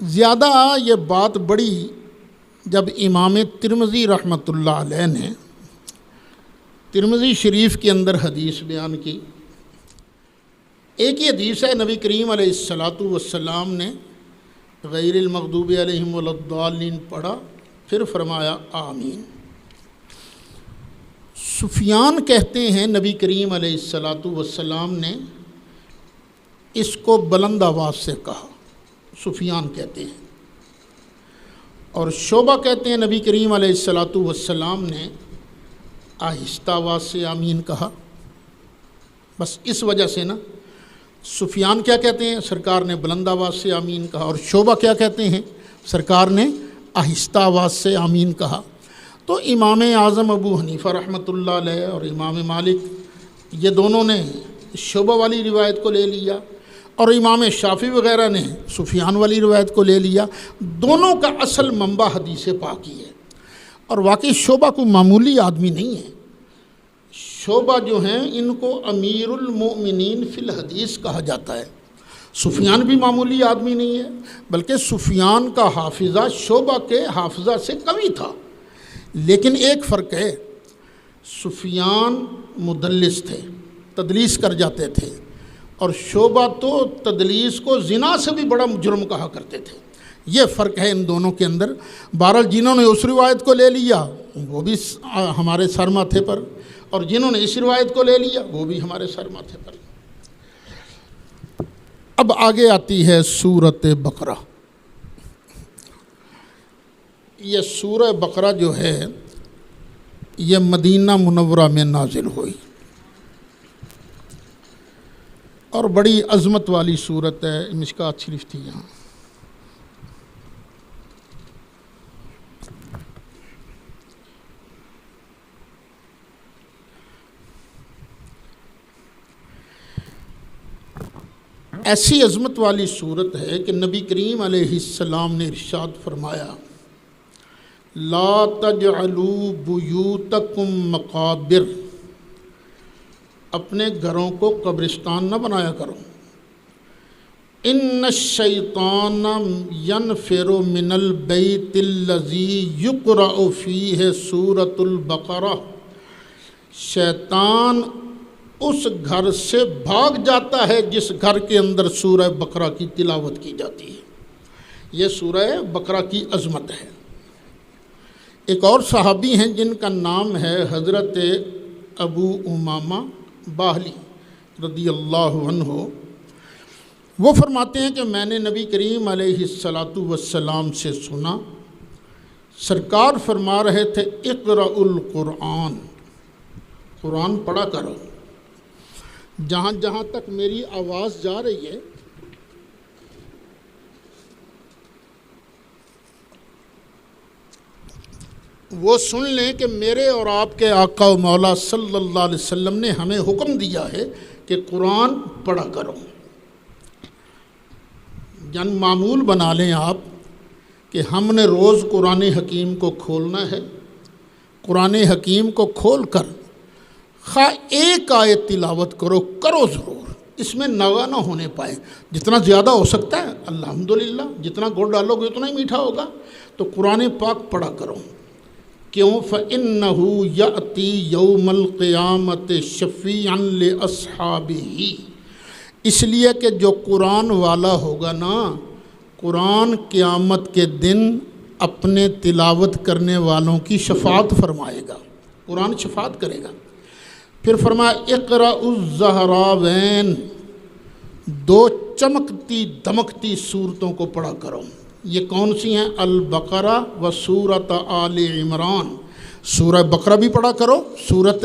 S1: زیادہ یہ بات بڑی جب امام ترمذی رحمۃ اللہ علیہ نے ترمذی شریف کے اندر حدیث بیان کی۔ ایک ہی حدیث ہے، نبی کریم علیہ السلام نے غیر المغضوب علیہم ولا الضالین پڑھا، پھر فرمایا آمین۔ سفیان کہتے ہیں نبی کریم علیہ السلام نے اس کو بلند آواز سے کہا، سفیان کہتے ہیں، اور شعبہ کہتے ہیں نبی کریم علیہ السلام نے آہستہ آواز سے آمین کہا۔ بس اس وجہ سے نا، سفیان کیا کہتے ہیں؟ سرکار نے بلند آواز سے آمین کہا، اور شعبہ کیا کہتے ہیں؟ سرکار نے آہستہ آواز سے آمین کہا۔ تو امام اعظم ابو حنیفہ رحمۃ اللہ علیہ اور امام مالک، یہ دونوں نے شعبہ والی روایت کو لے لیا، اور امام شافعی وغیرہ نے سفیان والی روایت کو لے لیا۔ دونوں کا اصل منبع حدیث پاک ہی ہے، اور واقعی شعبہ کو معمولی آدمی نہیں ہے۔ شعبہ جو ہیں ان کو امیر المؤمنین فی الحدیث کہا جاتا ہے۔ سفیان بھی معمولی آدمی نہیں ہے، بلکہ سفیان کا حافظہ شعبہ کے حافظہ سے قوی تھا۔ لیکن ایک فرق ہے، سفیان مدلس تھے، تدلیس کر جاتے تھے، اور شعبہ تو تدلیس کو زنا سے بھی بڑا جرم کہا کرتے تھے۔ یہ فرق ہے ان دونوں کے اندر۔ بہرحال جنہوں نے اس روایت کو لے لیا وہ بھی ہمارے سر ماتھے پر، اور جنہوں نے اس روایت کو لے لیا وہ بھی ہمارے سر ماتھے پر۔ اب آگے آتی ہے سورۃ بقرہ۔ یہ سورہ بقرہ جو ہے یہ مدینہ منورہ میں نازل ہوئی، اور بڑی عظمت والی سورت ہے۔ مشکوٰۃ شریف تھی یہاں۔ ایسی عظمت والی صورت ہے کہ نبی کریم علیہ السلام نے ارشاد فرمایا، لا تجعلوا بیوتکم مقابر، اپنے گھروں کو قبرستان نہ بنایا کرو۔ ان الشیطان ینفر من البیت الذی یقرأ فیہ سورۃ البقرہ، شیطان اس گھر سے بھاگ جاتا ہے جس گھر کے اندر سورہ بقرہ کی تلاوت کی جاتی ہے۔ یہ سورہ بقرہ کی عظمت ہے۔ ایک اور صحابی ہیں جن کا نام ہے حضرت ابو امامہ باہلی رضی اللہ عنہ۔ وہ فرماتے ہیں کہ میں نے نبی کریم علیہ السلام سے سنا، سرکار فرما رہے تھے اقرأ القرآن، قرآن پڑھا کرو۔ جہاں جہاں تک میری آواز جا رہی ہے وہ سن لیں کہ میرے اور آپ کے آقا و مولا صلی اللہ علیہ وسلم نے ہمیں حکم دیا ہے کہ قرآن پڑھا کرو۔ جن معمول بنا لیں آپ کہ ہم نے روز قرآن حکیم کو کھولنا ہے، قرآن حکیم کو کھول کر خواہ ایک آیت تلاوت کرو ضرور، اس میں نوا نہ ہونے پائے۔ جتنا زیادہ ہو سکتا ہے الحمدللہ، جتنا گڑ ڈالو گے اتنا ہی میٹھا ہوگا۔ تو قرآن پاک پڑھا کرو۔ کیوں؟ فَإِنَّهُ يَأْتِي يَوْمَ الْقِيَامَةِ شَفِيعًا لِأَصْحَابِهِ، اس لیے کہ جو قرآن والا ہوگا نا، قرآن قیامت کے دن اپنے تلاوت کرنے والوں کی شفاعت فرمائے گا، قرآن شفاعت کرے گا۔ پھر فرمایا اقرأ الزہراوین، دو چمکتی دمکتی صورتوں کو پڑھا کرو۔ یہ کون سی ہیں؟ البقرہ و سورۃ آل عمران، سورہ بقرہ بھی پڑھا کرو، سورۃ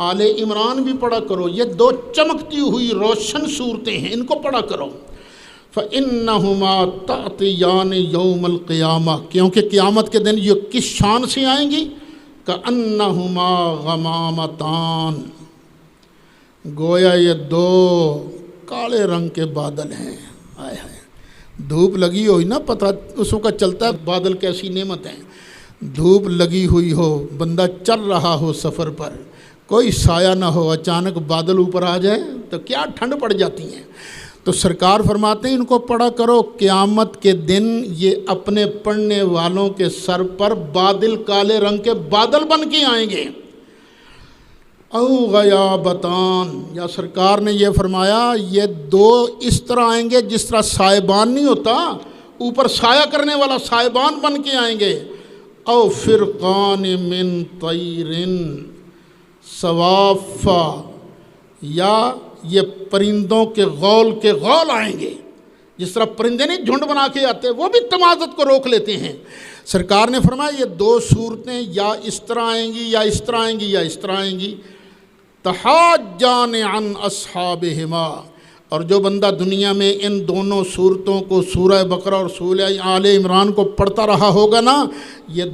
S1: آل عمران بھی پڑھا کرو۔ یہ دو چمکتی ہوئی روشن صورتیں ہیں، ان کو پڑھا کرو۔ فَإِنَّهُمَا تَأْتِيَانِ يَوْمَ الْقِيَامَةِ، کیونکہ قیامت کے دن یہ کس شان سے آئیں گی؟ كَأَنَّهُمَا غَمَامَتَانِ، گویا یہ دو کالے رنگ کے بادل ہیں۔ آئے ہائے، دھوپ لگی ہوئی نا، پتہ اس وقت چلتا ہے بادل کیسی نعمت ہیں۔ دھوپ لگی ہوئی ہو، بندہ چل رہا ہو سفر پر، کوئی سایہ نہ ہو، اچانک بادل اوپر آ جائے تو کیا ٹھنڈ پڑ جاتی ہیں۔ تو سرکار فرماتے ہیں ان کو پڑھا کرو، قیامت کے دن یہ اپنے پڑھنے والوں کے سر پر بادل، کالے رنگ کے بادل بن کے آئیں گے۔ او غیابتان، یا سرکار نے یہ فرمایا یہ دو اس طرح آئیں گے جس طرح سائبان نہیں ہوتا، اوپر سایہ کرنے والا سائبان بن کے آئیں گے۔ او فرقان من طیر صوافا، یا یہ پرندوں کے غول آئیں گے، جس طرح پرندے نہیں جھنڈ بنا کے آتے، وہ بھی تمازت کو روک لیتے ہیں۔ سرکار نے فرمایا یہ دو صورتیں یا اس طرح آئیں گی یا اس طرح آئیں گی یا اس طرح آئیں گی۔ تحاجان عن اصحابہما، اور جو بندہ دنیا میں ان دونوں صورتوں کو، سورہ بقرہ اور سورہ آل عمران کو پڑھتا رہا ہوگا نا، یہ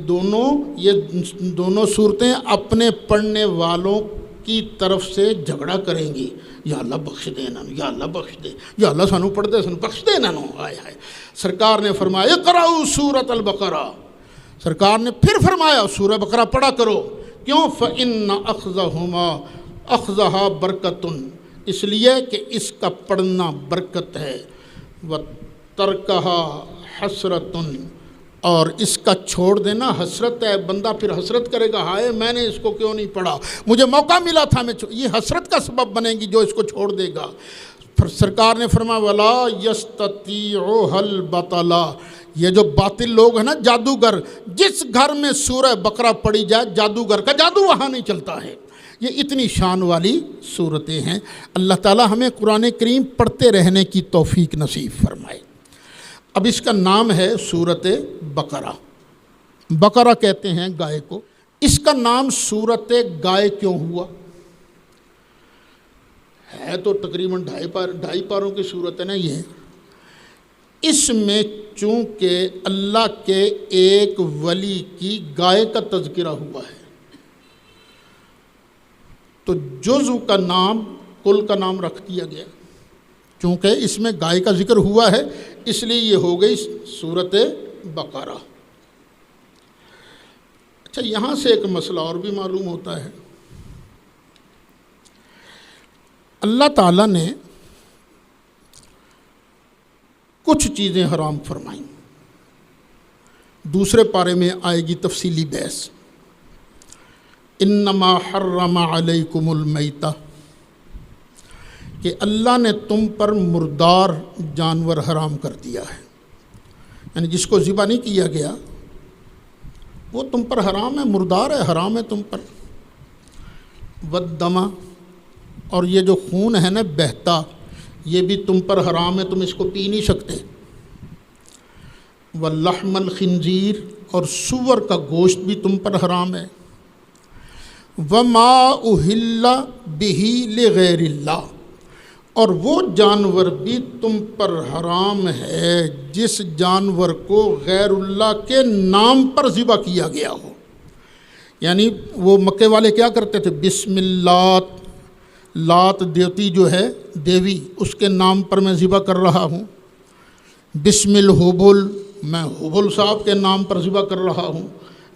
S1: دونوں صورتیں اپنے پڑھنے والوں کی طرف سے جھگڑا کریں گی، یا اللہ بخش دے انہوں، یا اللہ بخش دے، یا اللہ سانو پڑھ دے سانو بخش دے انہوں۔ آئے ہائے، سرکار نے فرمایا اقرأوا سورۃ البقرہ، سرکار نے پھر فرمایا سورہ بقرہ پڑھا کرو۔ کیوں؟ فَإِنَّ أَخْذَهَا بَرْكَةٌ، اس لیے کہ اس کا پڑھنا برکت ہے، وَتَرْكَهَا حَسْرَةٌ، اور اس کا چھوڑ دینا حسرت ہے۔ بندہ پھر حسرت کرے گا، ہائے میں نے اس کو کیوں نہیں پڑھا، مجھے موقع ملا تھا یہ حسرت کا سبب بنے گی جو اس کو چھوڑ دے گا۔ پھر سرکار نے فرمایا وَلَا يَسْتَطِيعُهَا الْبَطَلَ، یہ جو باطل لوگ ہیں نا، جادوگر، جس گھر میں سورہ بقرہ پڑھی جائے جادوگر کا جادو وہاں نہیں چلتا ہے۔ یہ اتنی شان والی صورتیں ہیں۔ اللہ تعالی ہمیں قرآن کریم پڑھتے رہنے کی توفیق نصیب فرمائے۔ اب اس کا نام ہے سورۃ بقرہ، بقرہ کہتے ہیں گائے کو۔ اس کا نام سورۃ گائے کیوں ہوا؟ ہے تو تقریباً ڈھائی پاروں کی صورت ہے نا یہ۔ اس میں چونکہ اللہ کے ایک ولی کی گائے کا تذکرہ ہوا ہے، تو جزو کا نام کل کا نام رکھ دیا گیا۔ چونکہ اس میں گائے کا ذکر ہوا ہے اس لیے یہ ہو گئی سورۃ بقرہ۔ اچھا، یہاں سے ایک مسئلہ اور بھی معلوم ہوتا ہے۔ اللہ تعالیٰ نے کچھ چیزیں حرام فرمائیں، دوسرے پارے میں آئے گی تفصیلی بحث۔ انما حرم علیکم المیتہ، کہ اللہ نے تم پر مردار جانور حرام کر دیا ہے، یعنی جس کو ذبح نہیں کیا گیا وہ تم پر حرام ہے، مردار ہے، حرام ہے تم پر۔ والدم، اور یہ جو خون ہے نا بہتا، یہ بھی تم پر حرام ہے، تم اس کو پی نہیں سکتے۔ واللحم الخنزیر، اور سور کا گوشت بھی تم پر حرام ہے۔ وما اہل بہ لغیر اللہ، اور وہ جانور بھی تم پر حرام ہے جس جانور کو غیر اللہ کے نام پر ذبح کیا گیا ہو۔ یعنی وہ مکے والے کیا کرتے تھے؟ بسم اللہ، لات دیوتی جو ہے دیوی، اس کے نام پر میں ذبح کر رہا ہوں۔ بسم الحبل، میں حبل صاحب کے نام پر ذبح کر رہا ہوں۔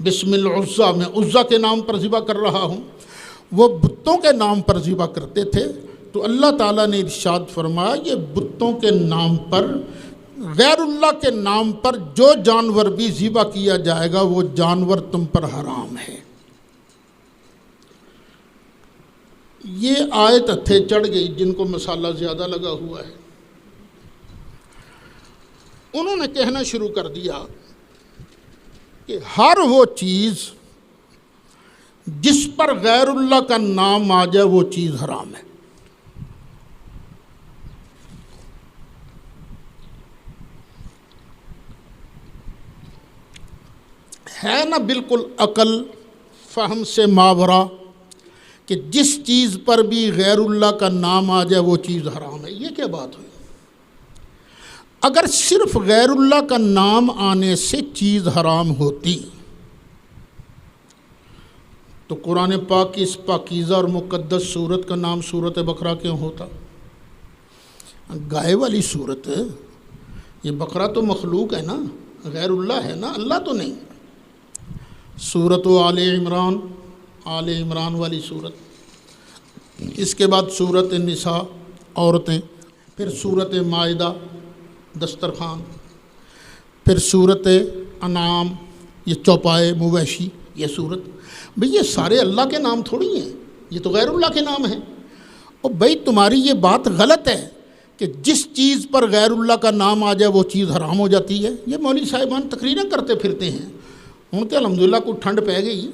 S1: بسم العزا، میں عزا کے نام پر ذبح کر رہا ہوں۔ وہ بتوں کے نام پر ذبح کرتے تھے، تو اللہ تعالیٰ نے ارشاد فرمایا یہ بتوں کے نام پر، غیر اللہ کے نام پر جو جانور بھی ذبح کیا جائے گا وہ جانور تم پر حرام ہے۔ یہ آیت ہتھے چڑھ گئی جن کو مسالہ زیادہ لگا ہوا ہے، انہوں نے کہنا شروع کر دیا کہ ہر وہ چیز جس پر غیر اللہ کا نام آ جائے وہ چیز حرام ہے نا بالکل عقل فہم سے ماورا کہ جس چیز پر بھی غیر اللہ کا نام آ جائے وہ چیز حرام ہے. یہ کیا بات ہوئی؟ اگر صرف غیر اللہ کا نام آنے سے چیز حرام ہوتی تو قرآن پاک کی اس پاکیزہ اور مقدس سورت کا نام سورت بقرہ کیوں ہوتا؟ گائے والی سورت، یہ بقرہ تو مخلوق ہے نا، غیر اللہ ہے نا، اللہ تو نہیں. سورت آل عمران، آل عمران والی سورت، اس کے بعد سورت نساء عورتیں، پھر سورت مائدہ دسترخوان، پھر سورت انعام یہ چوپائے مویشی. یہ سورت بھئی یہ سارے اللہ کے نام تھوڑی ہیں، یہ تو غیر اللہ کے نام ہیں. اور بھئی تمہاری یہ بات غلط ہے کہ جس چیز پر غیر اللہ کا نام آ جائے وہ چیز حرام ہو جاتی ہے. یہ مولوی صاحبان تقریریں کرتے پھرتے ہیں. ہوں تو الحمدللہ کو ٹھنڈ پہ گئی.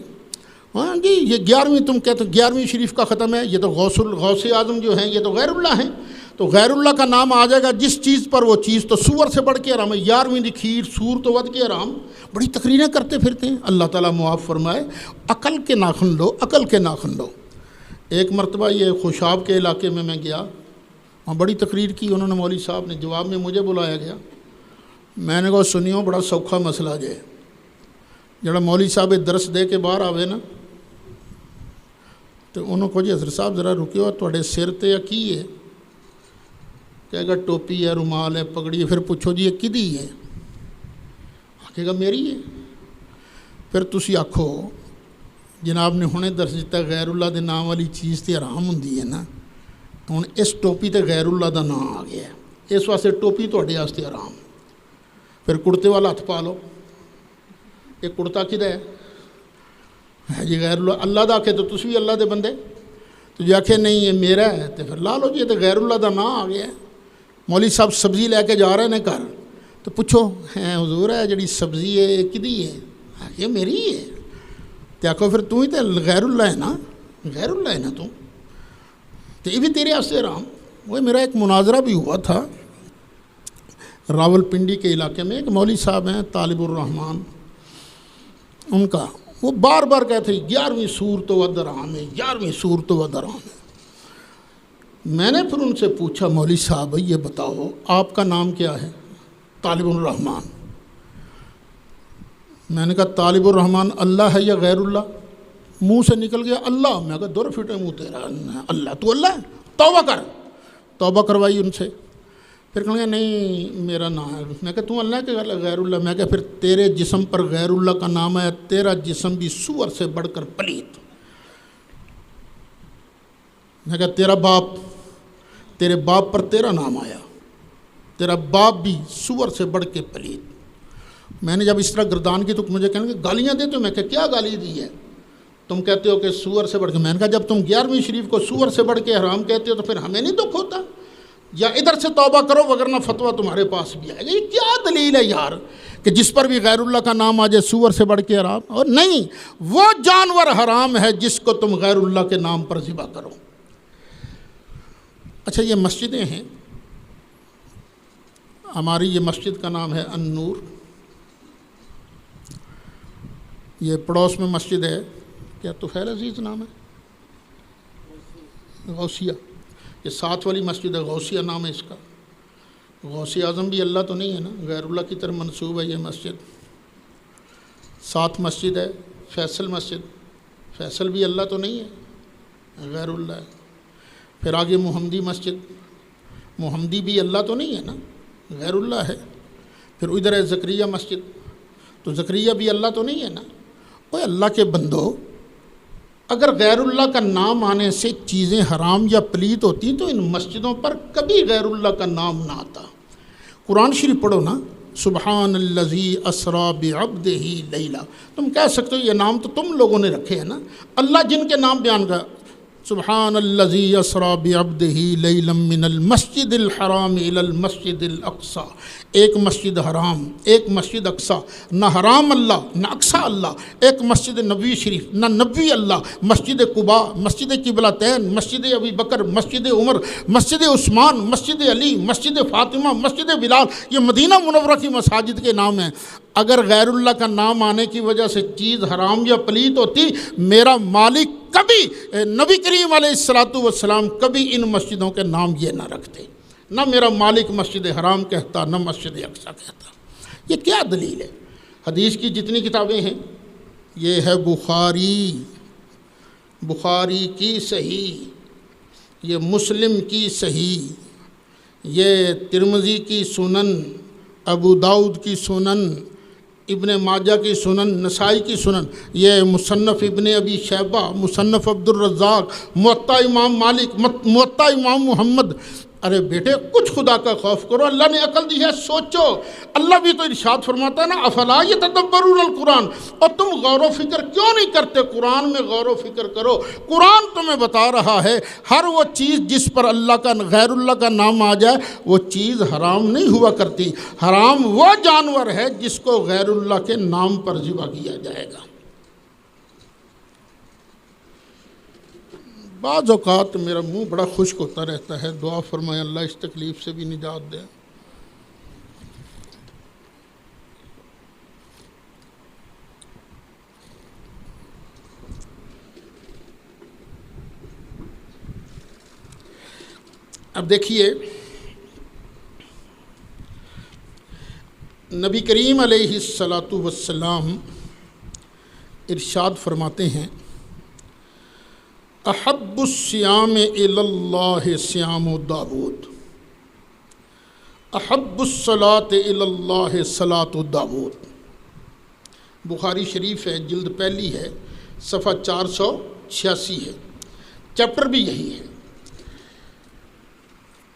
S1: ہاں جی یہ 11ویں تم کہتے 11ویں شریف کا ختم ہے، یہ تو غوث اعظم جو ہیں یہ تو غیر اللہ ہیں. تو غیر اللہ کا نام آ جائے گا جس چیز پر وہ چیز تو سور سے بڑھ کے حرام ہے. 11ویں دی کھیر سور تو ود کے حرام. بڑی تقریریں کرتے پھرتے ہیں. اللہ تعالیٰ معاف فرمائے. عقل کے ناخن لو، عقل کے ناخن لو. ایک مرتبہ یہ خوشاب کے علاقے میں گیا، وہاں بڑی تقریر کی انہوں نے. مولوی صاحب نے جواب میں مجھے بلایا گیا. میں نے کہا سنیو بڑا سوکھا مسئلہ جائے جڑا مولوی صاحب درس دے کے باہر آوے نا تو انہوں کو جی حضرت صاحب ذرا رکیو تھوڑے سر تے کی ہے؟ کہے گا ٹوپی ہے، رومال ہے، پگڑی ہے. پھر پوچھو جی یہ کدی ہے؟ کہے گا میری ہے. پھر تسی آکھو جناب نے ہنے درس دیتا غیر اللہ دے نام والی چیز تے حرام ہوندی ہے نا، ہن اس ٹوپی تے غیر اللہ دا نام آ گیا ہے، اس واسطے ٹوپی تہاڈے واسطے حرام. پھر کرتے والا ہاتھ پا لو. یہ کرتا کدھا ہے جی غیر اللہ اللہ دا آکھے تو تسی بھی اللہ دے بندے. تو جی آکھے نہیں یہ میرا ہے تو پھر لا لو جی، یہ تو غیر اللہ دا نام آ گیا ہے. مولوی صاحب سبزی لے کے جا رہے ہیں گھر تو پوچھو ہے حضور ہے جڑی سبزی ہے یہ کدی ہے؟ یہ میری ہے. تو آکھو پھر تو ہی تو غیر اللہ ہے نا، غیر اللہ ہے نا تو یہ بھی تیرے واسطے حرام. وہ میرا ایک مناظرہ بھی ہوا تھا راول پنڈی کے علاقے میں. ایک مولوی صاحب ہیں طالب الرحمان، ان کا وہ بار بار کہتے ہیں 11ویں سورت ود حرام ہے، 11ویں سورت ود حرام ہے. میں نے پھر ان سے پوچھا مولوی صاحب یہ بتاؤ آپ کا نام کیا ہے؟ طالب الرحمان. میں نے کہا طالب الرحمان اللہ ہے یا غیر اللہ؟ منہ سے نکل گیا اللہ. میں کہا دور فٹے منہ تیرا، اللہ تو اللہ ہے، توبہ کر. توبہ کروائی ان سے. پھر کہنے نہیں میرا نام ہے. میں کہا تم اللہ کے غیر اللہ؟ میں کہا پھر تیرے جسم پر غیر اللہ کا نام ہے، تیرا جسم بھی سور سے بڑھ کر پلیت. میں کہا تیرے باپ پر تیرا نام آیا، تیرا باپ بھی سور سے بڑھ کے پلیت. میں نے جب اس طرح گردان کی تو مجھے کہنے کہ گالیاں دیتے ہو. میں کہا کیا گالی دی ہے؟ تم کہتے ہو کہ سور سے بڑھ کے. میں نے کہا جب تم 11ویں شریف کو سور سے بڑھ کے حرام کہتے ہو تو پھر ہمیں نہیں دکھ ہوتا؟ یا ادھر سے توبہ کرو وگرنہ فتویٰ تمہارے پاس بھی آئے گا. یہ کیا دلیل ہے یار کہ جس پر بھی غیر اللہ کا نام آ جائے سور سے بڑھ کے حرام؟ اور نہیں، وہ جانور حرام ہے جس کو تم غیر اللہ کے نام پر ذبح کرو. اچھا یہ مسجدیں ہیں، ہماری یہ مسجد کا نام ہے النور. یہ پڑوس میں مسجد ہے، کیا طفیل عزیز نام ہے؟ غوثیہ. یہ ساتھ والی مسجد ہے غوثیہ نام ہے اس کا. غوث اعظم بھی اللہ تو نہیں ہے نا، غیر اللہ کی طرف منسوب ہے یہ مسجد. ساتھ مسجد ہے فیصل مسجد، فیصل بھی اللہ تو نہیں ہے، غیر اللہ ہے. پھر آگے محمدی مسجد، محمدی بھی اللہ تو نہیں ہے نا، غیر اللہ ہے. پھر ادھر ہے زکریہ مسجد، تو زکریہ بھی اللہ تو نہیں ہے نا. اوہ اللہ کے بندو، اگر غیر اللہ کا نام آنے سے چیزیں حرام یا پلیت ہوتی تو ان مسجدوں پر کبھی غیر اللہ کا نام نہ آتا. قرآن شریف پڑھو نا، سبحان الذی اسریٰ بعبدہ لیلا. تم کہہ سکتے ہو یہ نام تو تم لوگوں نے رکھے ہیں نا. اللہ جن کے نام بیان کر سبحان الذی اسری بعبدہ لیلا من المسجد الحرام الی المسجد الاقصی. ایک مسجد حرام، ایک مسجد اقصی، نہ حرام اللہ نہ اقصی اللہ، ایک مسجد نبوی شریف نہ نبوی اللہ، مسجد قباء، مسجد قبلتین، مسجد ابی بکر، مسجد عمر، مسجد عثمان، مسجد علی، مسجد فاطمہ، مسجد بلال، یہ مدینہ منورہ کی مساجد کے نام ہیں. اگر غیر اللہ کا نام آنے کی وجہ سے چیز حرام یا پلیت ہوتی، میرا مالک کبھی، نبی کریم علیہ السلام کبھی ان مسجدوں کے نام یہ نہ رکھتے. نہ میرا مالک مسجد حرام کہتا، نہ مسجد اقصی کہتا. یہ کیا دلیل ہے؟ حدیث کی جتنی کتابیں ہیں، یہ ہے بخاری کی صحیح، یہ مسلم کی صحیح، یہ ترمذی کی سنن، ابو داؤد کی سنن، ابن ماجہ کی سنن، نسائی کی سنن، یہ مصنف ابن ابی شیبہ، مصنف عبد الرزاق، موطا امام مالک، موطا امام محمد. ارے بیٹے کچھ خدا کا خوف کرو، اللہ نے عقل دی ہے، سوچو. اللہ بھی تو ارشاد فرماتا ہے نا، افلا یتدبرون القرآن، اور تم غور و فکر کیوں نہیں کرتے؟ قرآن میں غور و فکر کرو. قرآن تمہیں بتا رہا ہے ہر وہ چیز جس پر اللہ کا، غیر اللہ کا نام آ جائے، وہ چیز حرام نہیں ہوا کرتی. حرام وہ جانور ہے جس کو غیر اللہ کے نام پر ذبح کیا جائے گا. بعض اوقات میرا منہ بڑا خشک ہوتا رہتا ہے، دعا فرمائیں اللہ اس تکلیف سے بھی نجات دے. اب دیکھیے، نبی کریم علیہ السلام ارشاد فرماتے ہیں، احب الصیام الی اللہ صیام داؤد، احب الصلاۃ الی اللہ صلاۃ داؤد. بخاری شریف ہے، جلد پہلی ہے، صفحہ 486 ہے. چیپٹر بھی یہی ہے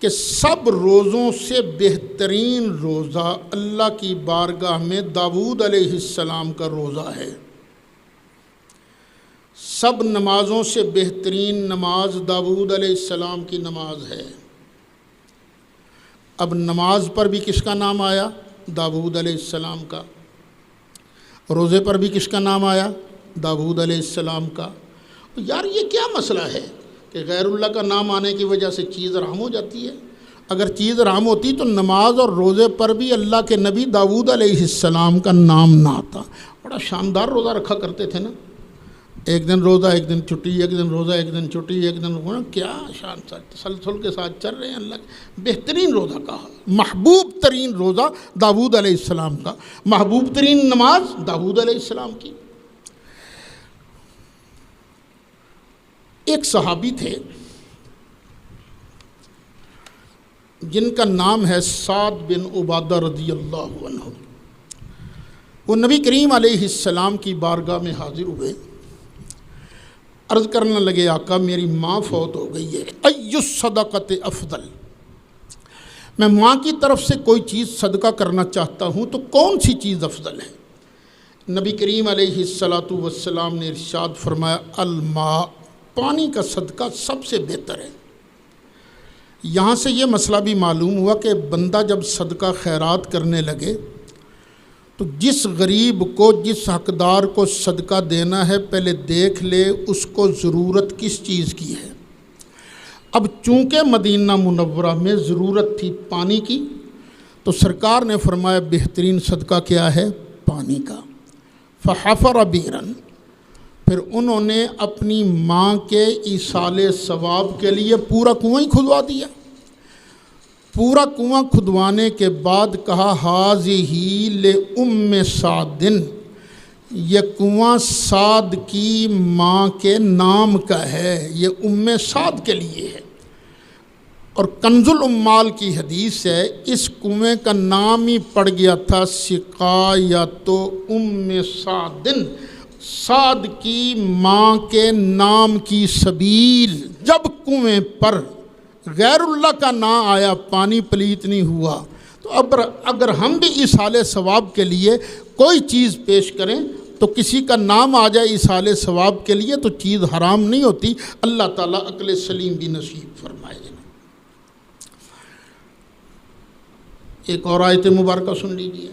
S1: کہ سب روزوں سے بہترین روزہ اللہ کی بارگاہ میں داؤد علیہ السلام کا روزہ ہے. سب نمازوں سے بہترین نماز داؤد علیہ السلام کی نماز ہے. اب نماز پر بھی کس کا نام آیا؟ داؤد علیہ السلام کا. روزے پر بھی کس کا نام آیا؟ داؤد علیہ السلام کا. یار یہ کیا مسئلہ ہے کہ غیر اللہ کا نام آنے کی وجہ سے چیز حرام ہو جاتی ہے؟ اگر چیز حرام ہوتی تو نماز اور روزے پر بھی اللہ کے نبی داؤد علیہ السلام کا نام نہ آتا. بڑا شاندار روزہ رکھا کرتے تھے نا، ایک دن روزہ ایک دن چھٹی، ایک دن روزہ ایک دن چھٹی، ایک دن کیا شان تسلسل کے ساتھ چل رہے ہیں. اللہ بہترین روزہ کہا، محبوب ترین روزہ داؤد علیہ السلام کا، محبوب ترین نماز داؤد علیہ السلام کی. ایک صحابی تھے جن کا نام ہے سعد بن عبادہ رضی اللہ عنہ. وہ نبی کریم علیہ السلام کی بارگاہ میں حاضر ہوئے، عرض کرنے لگے آقا میری ماں فوت ہو گئی ہے، ای الصدقۃ افضل، میں ماں کی طرف سے کوئی چیز صدقہ کرنا چاہتا ہوں تو کون سی چیز افضل ہے؟ نبی کریم علیہ السلام نے ارشاد فرمایا الماء، پانی کا صدقہ سب سے بہتر ہے. یہاں سے یہ مسئلہ بھی معلوم ہوا کہ بندہ جب صدقہ خیرات کرنے لگے تو جس غریب کو، جس حقدار کو صدقہ دینا ہے پہلے دیکھ لے اس کو ضرورت کس چیز کی ہے. اب چونکہ مدینہ منورہ میں ضرورت تھی پانی کی تو سرکار نے فرمایا بہترین صدقہ کیا ہے؟ پانی کا. فحفر بیرن، پھر انہوں نے اپنی ماں کے ایصال ثواب کے لیے پورا کنواں ہی کھدوا دیا. پورا کنواں کھدوانے کے بعد کہا ھذہ لأم سعد، یہ کنواں سعد کی ماں کے نام کا ہے، یہ ام سعد کے لیے ہے. اور کنز الاموال کی حدیث ہے اس کنویں کا نام ہی پڑ گیا تھا سقایۃ ام سعد، سعد کی ماں کے نام کی سبیل. جب کنویں پر غیر اللہ کا نام آیا، پانی پلیت نہیں ہوا، تو اب اگر ہم بھی ایصال ثواب کے لیے کوئی چیز پیش کریں تو کسی کا نام آ جائے ایصال ثواب کے لیے تو چیز حرام نہیں ہوتی۔ اللہ تعالیٰ عقل سلیم بھی نصیب فرمائے۔ ایک اور آیت مبارکہ سن لیجیے۔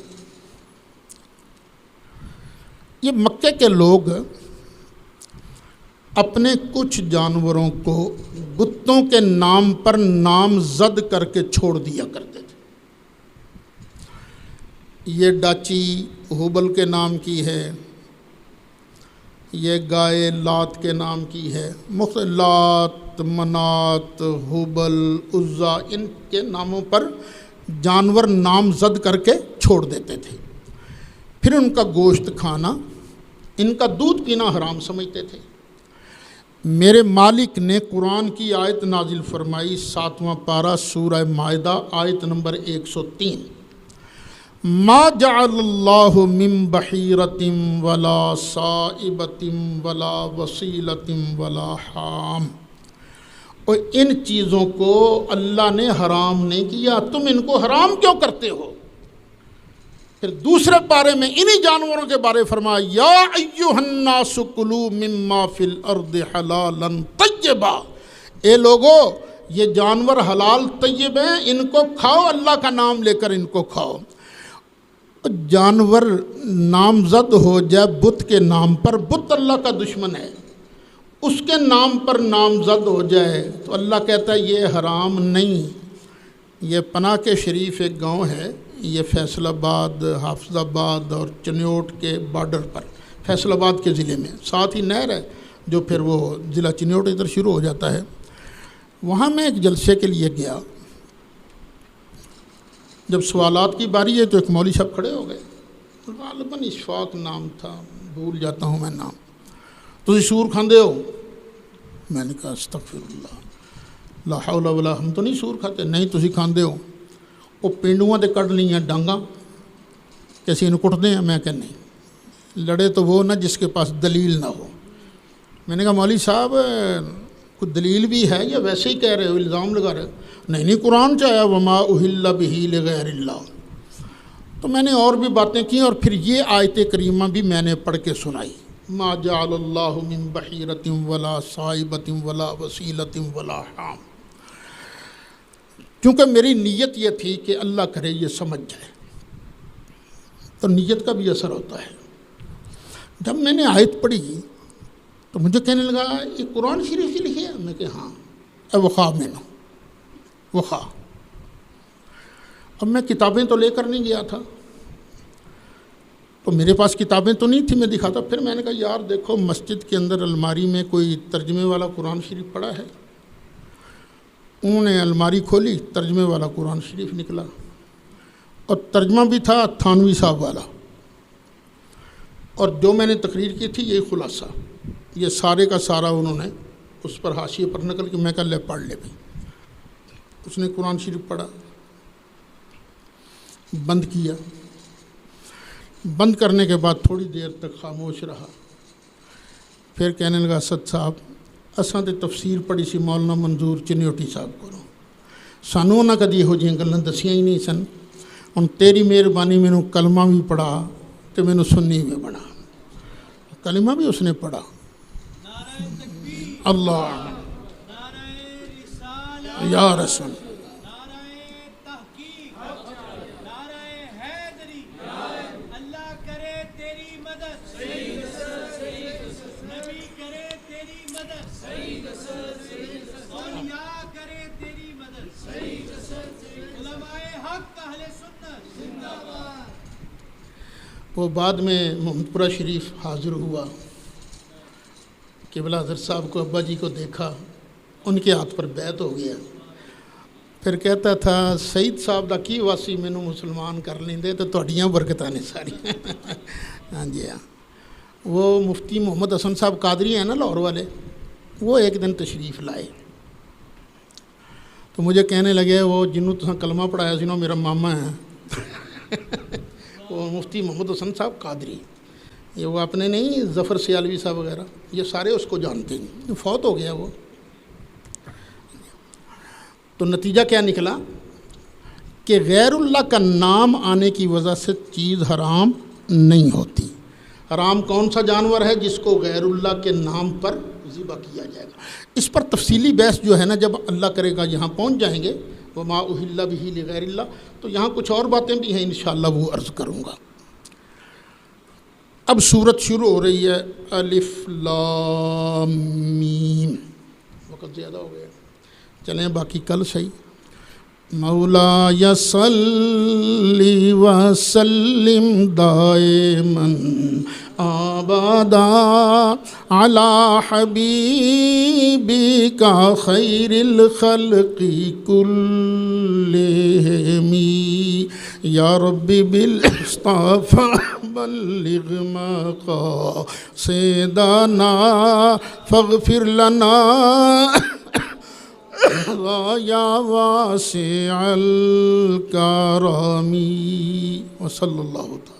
S1: یہ مکے کے لوگ اپنے کچھ جانوروں کو بتوں کے نام پر نامزد کر کے چھوڑ دیا کرتے تھے۔ یہ ڈاچی ہبل کے نام کی ہے، یہ گائے لات کے نام کی ہے، لات، منات، ہبل، عزا، ان کے ناموں پر جانور نامزد کر کے چھوڑ دیتے تھے۔ پھر ان کا گوشت کھانا، ان کا دودھ پینا حرام سمجھتے تھے۔ میرے مالک نے قرآن کی آیت نازل فرمائی، 7واں پارہ سورہ مائدہ آیت نمبر 103، ما جعل اللہ من بحیرۃ ولا صائبۃ ولا وصیلۃ ولا حام، اور ان چیزوں کو اللہ نے حرام نہیں کیا، تم ان کو حرام کیوں کرتے ہو؟ پھر دوسرے پارے میں انہی جانوروں کے بارے فرمایا، یا ایھا الناس کلوا مما فی الارض حلالا طیبا، اے لوگو یہ جانور حلال طیب ہیں، ان کو کھاؤ، اللہ کا نام لے کر ان کو کھاؤ۔ جانور نامزد ہو جائے بت کے نام پر، بت اللہ کا دشمن ہے، اس کے نام پر نامزد ہو جائے تو اللہ کہتا ہے یہ حرام نہیں۔ یہ پناہ کے شریف ایک گاؤں ہے، یہ فیصل آباد، حافظ آباد اور چنیوٹ کے بارڈر پر، فیصل آباد کے ضلع میں، ساتھ ہی نہر ہے جو پھر وہ ضلع چنیوٹ ادھر شروع ہو جاتا ہے۔ وہاں میں ایک جلسے کے لیے گیا، جب سوالات کی باری ہے تو ایک مولوی صاحب کھڑے ہو گئے، غالباً اشفاق نام تھا، بھول جاتا ہوں میں نام، تو سور کھاندے ہو؟ میں نے کہا استغفر اللہ، لا حول ولا، ہم تو نہیں سور کھاتے۔ نہیں تسی کھاندے ہو؟ وہ پینڈواں تے کٹ لیا ڈانگاں کسی نے کٹتے ہیں؟ میں کہ نہیں، لڑے تو وہ نہ جس کے پاس دلیل نہ ہو۔ میں نے کہا مولوی صاحب کوئی دلیل بھی ہے یا ویسے ہی کہہ رہے ہو، الزام لگا رہے ہو؟ نہیں قرآن چاہیا وما اہل بہ لغیر اللہ۔ تو میں نے اور بھی باتیں کی، اور پھر یہ آیت کریمہ بھی میں نے پڑھ کے سنائی، ما جعل اللہ من بحیرۃ ولا صائبۃ ولا وصیلۃ ولا حام، کیونکہ میری نیت یہ تھی کہ اللہ کرے یہ سمجھ جائے، تو نیت کا بھی اثر ہوتا ہے۔ جب میں نے آیت پڑھی تو مجھے کہنے لگا یہ قرآن شریف ہی لکھی ہے؟ میں کہ ہاں، اے وخا میں نو وخا۔ اب میں کتابیں تو لے کر نہیں گیا تھا، تو میرے پاس کتابیں تو نہیں تھیں، میں دکھاتا۔ پھر میں نے کہا یار دیکھو مسجد کے اندر الماری میں کوئی ترجمے والا قرآن شریف پڑا ہے؟ انہوں نے الماری کھولی، ترجمے والا قرآن شریف نکلا، اور ترجمہ بھی تھا تھانوی صاحب والا، اور جو میں نے تقریر کی تھی یہی خلاصہ، یہ سارے کا سارا انہوں نے اس پر حاشیے پر نقل کی۔ میں کہا لے پڑھ لے بھائی۔ اس نے قرآن شریف پڑھا، بند کیا، بند کرنے کے بعد تھوڑی دیر تک خاموش رہا، پھر کہنے لگا اسد صاحب اساں تے تفسیر پڑھی سی مولانا منظور چنیوٹی صاحب کو، سانوں انہاں کدی یہو جہاں گلاں دسیاں ہی نہیں سن، ہن تیری مہربانی مینوں کلمہ بھی پڑھا تے مینوں سنی بھی بنا۔ کلمہ بھی اس نے پڑھا، اللہ یا رسول، وہ بعد میں محمد پورہ شریف حاضر ہوا، قبلہ حضرت صاحب کو، ابا جی کو دیکھا، ان کے ہاتھ پر بیعت ہو گیا۔ پھر کہتا تھا سعید صاحب دا کی واسی مینوں مسلمان کر لیندے تو تہاڈیاں برکتاں نے ساری۔ ہاں جی ہاں، وہ مفتی محمد حسن صاحب قادری ہیں نا لاہور والے، وہ ایک دن تشریف لائے تو مجھے کہنے لگے وہ جنوں تساں کلمہ پڑھایا سی نا میرا ماما ہے، وہ مفتی محمد حسن صاحب قادری، یہ وہ اپنے نہیں ظفر سیالوی صاحب وغیرہ، یہ سارے اس کو جانتے ہیں، فوت ہو گیا وہ۔ تو نتیجہ کیا نکلا کہ غیر اللہ کا نام آنے کی وجہ سے چیز حرام نہیں ہوتی۔ حرام کون سا جانور ہے؟ جس کو غیر اللہ کے نام پر ذبح کیا جائے گا۔ اس پر تفصیلی بحث جو ہے نا جب اللہ کرے گا یہاں پہنچ جائیں گے، وما اہل بہ لغیر اللہ، تو یہاں کچھ اور باتیں بھی ہیں انشاءاللہ وہ عرض کروں گا۔ اب سورت شروع ہو رہی ہے، الف لام میم۔ وقت زیادہ ہو گیا، چلیں باقی کل صحیح۔ مولایا صلی وسلم دائما ابدا علی حبیبک خیر الخلق کلہم یا رب بالمصطفی بلغ مقاصدنا فاغفر لنا یا واسع الکرم وصلی اللہ تعالی